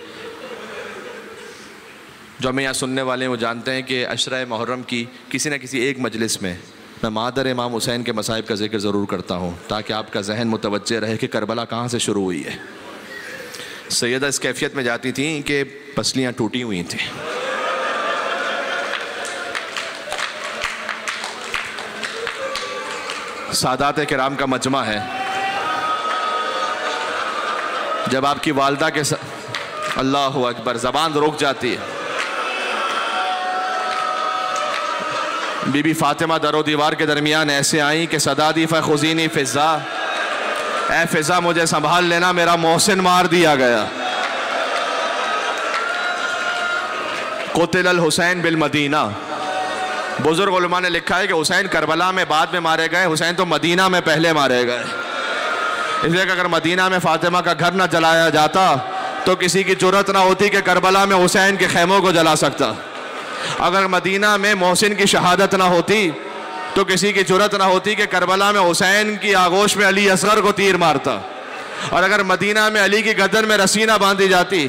जो हमें यहाँ सुनने वाले हैं वो जानते हैं कि अशरा मुहर्रम की किसी न किसी एक मजलिस में मैं मादर इमाम हुसैन के मसाइब का जिक्र ज़रूर करता हूँ ताकि आपका जहन मुतवज्जे रहे कि करबला कहाँ से शुरू हुई है। सैयदा इस कैफियत में जाती थी कि पसलियाँ टूटी हुई थी, सादात किराम का मजमा है। जब आपकी वालदा के अल्लाहु अकबर ज़बान रुक जाती है, बीबी फ़ातिमा दरो दीवार के दरमियान ऐसे आई कि सदा दी फ़ख़ुज़ीनी फ़िज़ा, ऐ फ़िज़ा मुझे संभाल लेना, मेरा मोहसिन मार दिया गया। क़ुतिल हुसैन बिल मदीना, बुज़ुर्ग उलमा ने लिखा है कि हुसैन करबला में बाद में मारे गए, हुसैन तो मदीना में पहले मारे गए। इसलिए कि अगर मदीना में फ़ातिमा का घर न जलाया जाता तो किसी की जुर्रत ना होती कि करबला में हुसैन के खैमों को जला सकता। अगर मदीना में मोहसिन की शहादत ना होती तो किसी की जुर्रत ना होती कि करबला में हुसैन की आगोश में अली असगर को तीर मारता। और अगर मदीना में अली की गर्दन में रस्सी ना बांधी जाती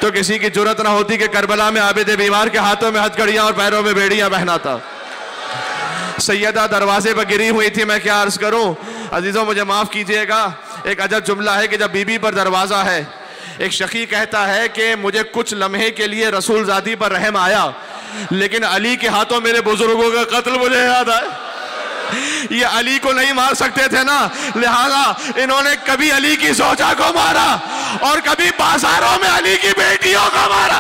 तो किसी की जुर्रत ना होती कि करबला में आबिद बीमार के हाथों में हथकड़ियाँ और पैरों में बेड़ियाँ पहनाता। सैयदा दरवाजे पर गिरी हुई थी, मैं क्या अर्ज़ करूँ अजीज़ों, मुझे माफ़ कीजिएगा। एक अजब जुमला है कि जब बीबी पर दरवाज़ा है, एक शकी कहता है कि मुझे कुछ लम्हे के लिए रसूल ज़ादी पर रहम आया, लेकिन अली के हाथों मेरे बुजुर्गों का कत्ल मुझे याद आया। ये अली को नहीं मार सकते थे ना, लिहाजा इन्होंने कभी अली की ज़ौजा को मारा और कभी बाजारों में अली की बेटियों को मारा।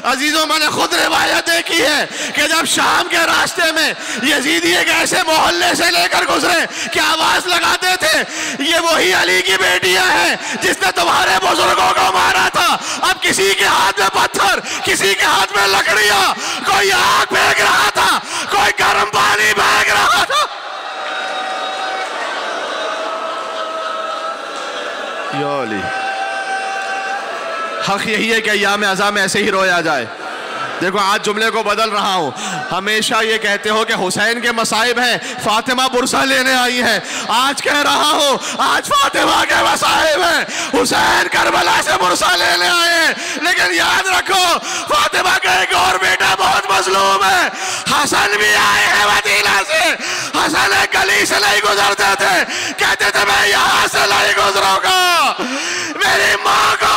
अजीजों, मैंने खुद रिवायत देखी है कि जब शाम के रास्ते में यजीदी एक ऐसे मोहल्ले से लेकर गुजरे कि आवाज लगाते थे, ये वही अली की बेटियां हैं जिसने तुम्हारे बुजुर्गों को मारा था। अब किसी के हाथ में पत्थर, किसी के हाथ में लकड़ियां, कोई आग फेंक रहा था, कोई गर्म पानी फेंक रहा था। या अली, हक यही है कि अय्याम अज़ा में ऐसे ही रोया जाए। देखो आज जुमले को बदल रहा हूं। हमेशा ये कहते हो कि हुसैन के मसाइब हैं, फातिमा बुरसा लेने आई है। आज कह रहा हूं, आज फातिमा के मसाइब हैं, हुसैन करबला से बुरसा लेने आए हैं। लेकिन याद रखो, फातिमा का एक और बेटा बहुत मजलूम है। हसन भी आए हैं मदीना से। हसन एक गली से नहीं गुजरते थे, कहते थे मैं यहां से नहीं गुजरूंगा, मेरी माँ को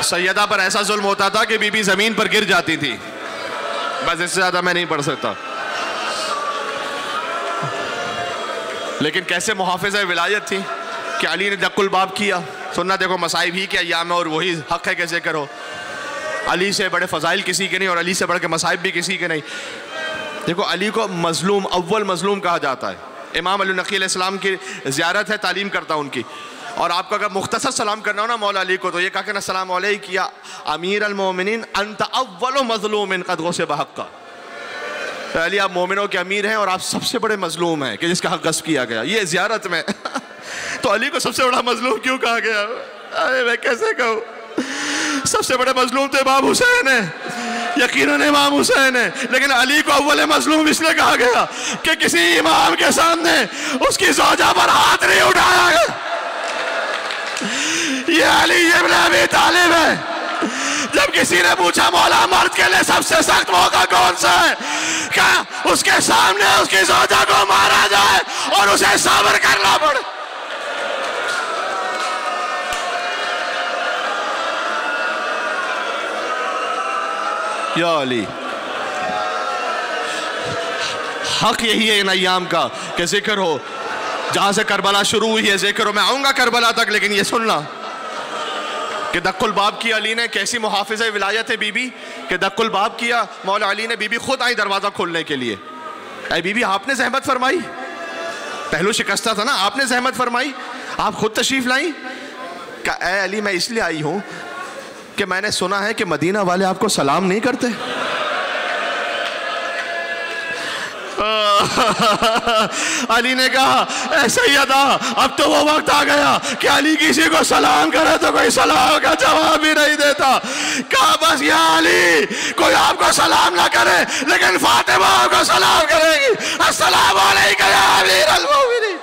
सैयदा पर ऐसा जुल्म होता था कि बीबी जमीन पर गिर जाती थी। बस इससे ज्यादा मैं नहीं पढ़ सकता। लेकिन कैसे मुहाफिज़ा विलायत थी कि अली ने दक्कुल बाब किया। सुनना, देखो मसाइब ही के अय्याम और वही हक है कैसे करो। अली से बड़े फजाइल किसी के नहीं और अली से बढ़ के मसाइब भी किसी के नहीं। देखो अली को मजलूम, अव्वल मजलूम कहा जाता है। इमाम अली नकी अलैहिस्सलाम की ज़ियारत है, तालीम करता हूँ उनकी। और आपको अगर मुख्तसर सलाम करना हो ना मौला अली को, तो ये कहा कि अस्सलाम अलैका या अमीर अल मोमिनीन अंत अव्वल मजलूमिन क़द ग़ुसिब हक़्क़ा। अली आप मोमिनों के अमीर हैं और आप सबसे बड़े मजलूम हैं कि जिसका हक गस्ब किया गया ये ज़ियारत में। तो अली को सबसे बड़ा मजलूम क्यों कहा गया? अरे मैं कैसे कहूँ, सबसे बड़े मजलूम तो इमाम हुसैन है, यकीनन इमाम हुसैन है। लेकिन अली को अव्वल मजलूम इसलिए कहा गया कि किसी इमाम के सामने उसकी ज़ौजा पर हाथ नहीं उठाया गया। ये अली इब्न अबी तालिब है। जब किसी ने पूछा मौला मर्द के लिए सबसे सख्त मौका कौन सा है, क्या उसके सामने उसकी ज़ौजा को मारा जाए और उसे सब्र करना पड़े। या अली, हक यही है इन अय्याम का कि जिक्र हो। जहां से करबला शुरू हुई है जिक्र हो, मैं आऊंगा करबला तक। लेकिन ये सुनना कि दक्कुल बाब की अली ने कैसी मुहाफिज़ विलायत है बीबी कि दक्कुल बाब किया। मौला अली ने, बीबी खुद आई दरवाज़ा खोलने के लिए। अरे बीबी आपने जहमत फरमाई, पहलू शिकस्ता था ना, आपने जहमत फरमाई, आप खुद तशरीफ लाई। ए अली मैं इसलिए आई हूं कि मैंने सुना है कि मदीना वाले आपको सलाम नहीं करते। अली ने कहा ऐसा ही अदा, अब तो वो वक्त आ गया कि अली किसी को सलाम करे तो कोई सलाम का जवाब भी नहीं देता। कहा बस या अली, कोई आपको सलाम ना करे लेकिन फातिमा आपको सलाम करेगी। अस्सलाम वालेकुम या अमीरुल मोमिनीन।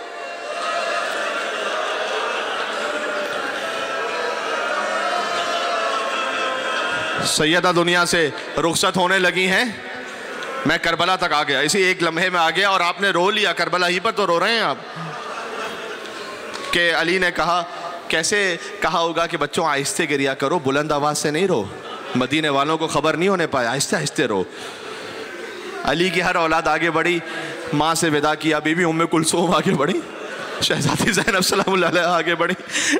सैयदा दुनिया से रुखसत होने लगी हैं, मैं करबला तक आ गया, इसी एक लम्हे में आ गया। और आपने रो लिया, करबला ही पर तो रो रहे हैं आप। कि अली ने कहा, कैसे कहा होगा कि बच्चों आहिस्ते गिरिया करो, बुलंद आवाज से नहीं रो, मदीने वालों को खबर नहीं होने पाए, आहिस्ते आहिस्ते रो। अली की हर औलाद आगे बढ़ी, माँ से विदा किया, बीबी उम्मे कुलसूम आगे बढ़ी, शहजादी ज़ैनब सलामुल्लाह अलैहा आगे बढ़ी,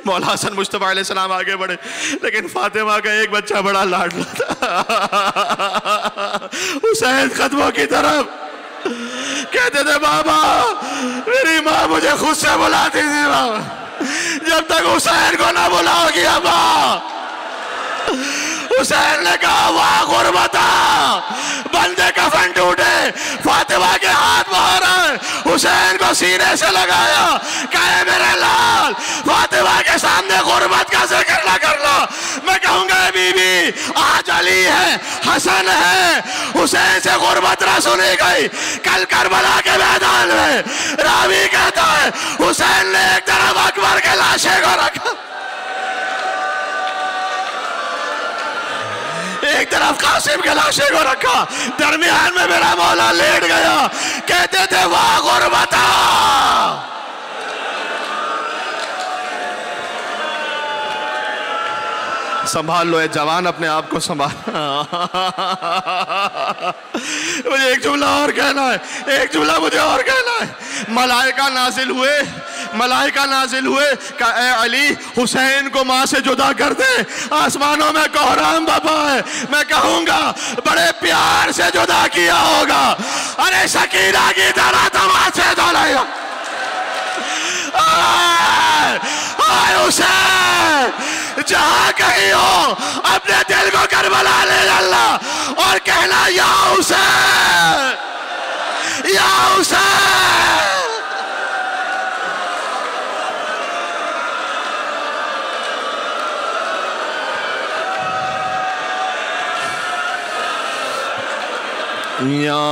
मौला हसन मुस्तफ़ा अलैहिस्सलाम आगे बढ़े। लेकिन फातिमा का एक बच्चा बड़ा लाडला था, हुसैन कदमों की तरफ कहते थे बाबा, मेरी माँ मुझे खुद से बुलाती थी बाबा, जब तक हुसैन को ना बुलाओगी अम्मा। हुसैन ने कहा वाह गुरबता, बंदे कफन टूटे, फातिमा के हाथ मारा, हुसैन को सीने से लगाया, कहे मेरे लाल, फातिमा के सामने गुरबत का जिक्र न करना। मैं कहूंगा बीबी, आज अली है, हसन है, हुसैन से गुरबत न सुनी गई। कल करबला के मैदान में रावी कहता है हुसैन ने एक तरफ अकबर के लाशे को रखा, एक तरफ कासिम के लाशे को रखा, दरमियान में मेरा मौला लेट गया। कहते थे वाह गुरबता। संभाल लो, ये जवान अपने आप को संभाल। मुझे एक जुमला और कहना है, एक जुमला मुझे और कहना है। मलाइका नाजिल हुए का ए अली हुसैन को माँ से जुदा कर दे, आसमानों में कोहराम बाबा है, मैं कहूंगा बड़े प्यार से जुदा किया होगा। अरे शकीना की तरह तमाशे डालेगा। हुसैन जहां कहीं हो अपने दिल को करबला ले अल्लाह और कहना या हुसैन, या हुसैन। या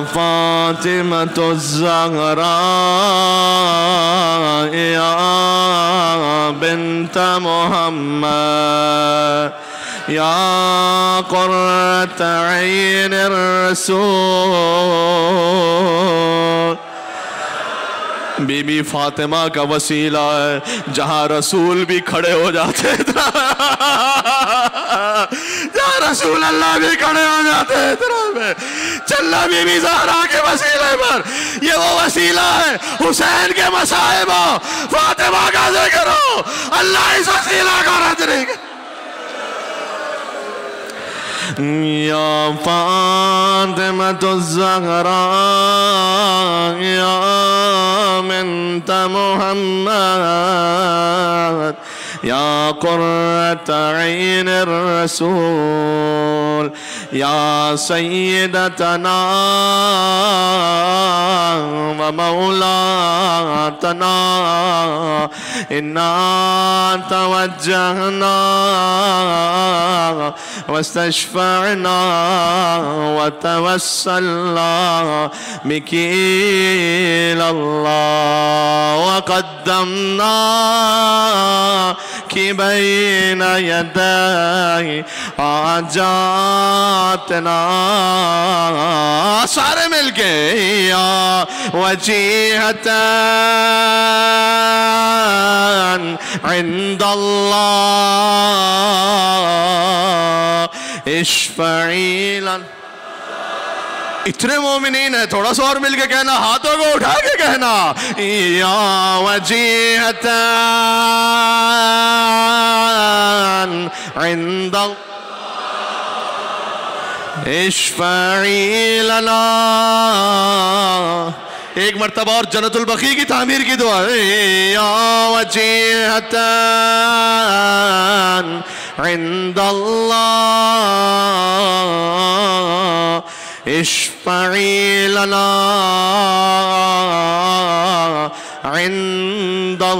फातिमतु ज़हरा या बिन्त मुहम्मद या क़ुर्रत ऐनिर रसूल। बीबी फातिमा का वसीला है, जहां रसूल भी खड़े हो जाते थे, जहां रसूल अल्लाह भी खड़े हो जाते हैं तरह में। चलना बीबी ज़हरा के वसीले पर, ये वो वसीला है हुसैन के मसाइब फातिमा का जिक्र हो, अल्लाह इस वसीला का रद्द नहीं। या फातिमतु ज़हरा या बिन्त मुहम्मद या क़ुर्रत ऐनिर रसूल या सय्यदतना व मौलातना इन्ना तवज्जहना वस्तशफ़अना व तवस्सलना बिकी इलल्लाह व क़द्दमना कि बैन यदाई हाजातना। सारे मिलके या वजीहतन इंदल्लाह इश्फ़ई लना। इतने मोमिनीन है, थोड़ा सा और मिलके कहना, हाथों को उठा के कहना या वजीहतन इंदल्लाह इश्फ़ई लना। एक मर्तबा और जन्नतुल बकी की तामीर की दुआ, या वजीहतन इंदल्लाह इश्फ़ई लना इंदल्लाह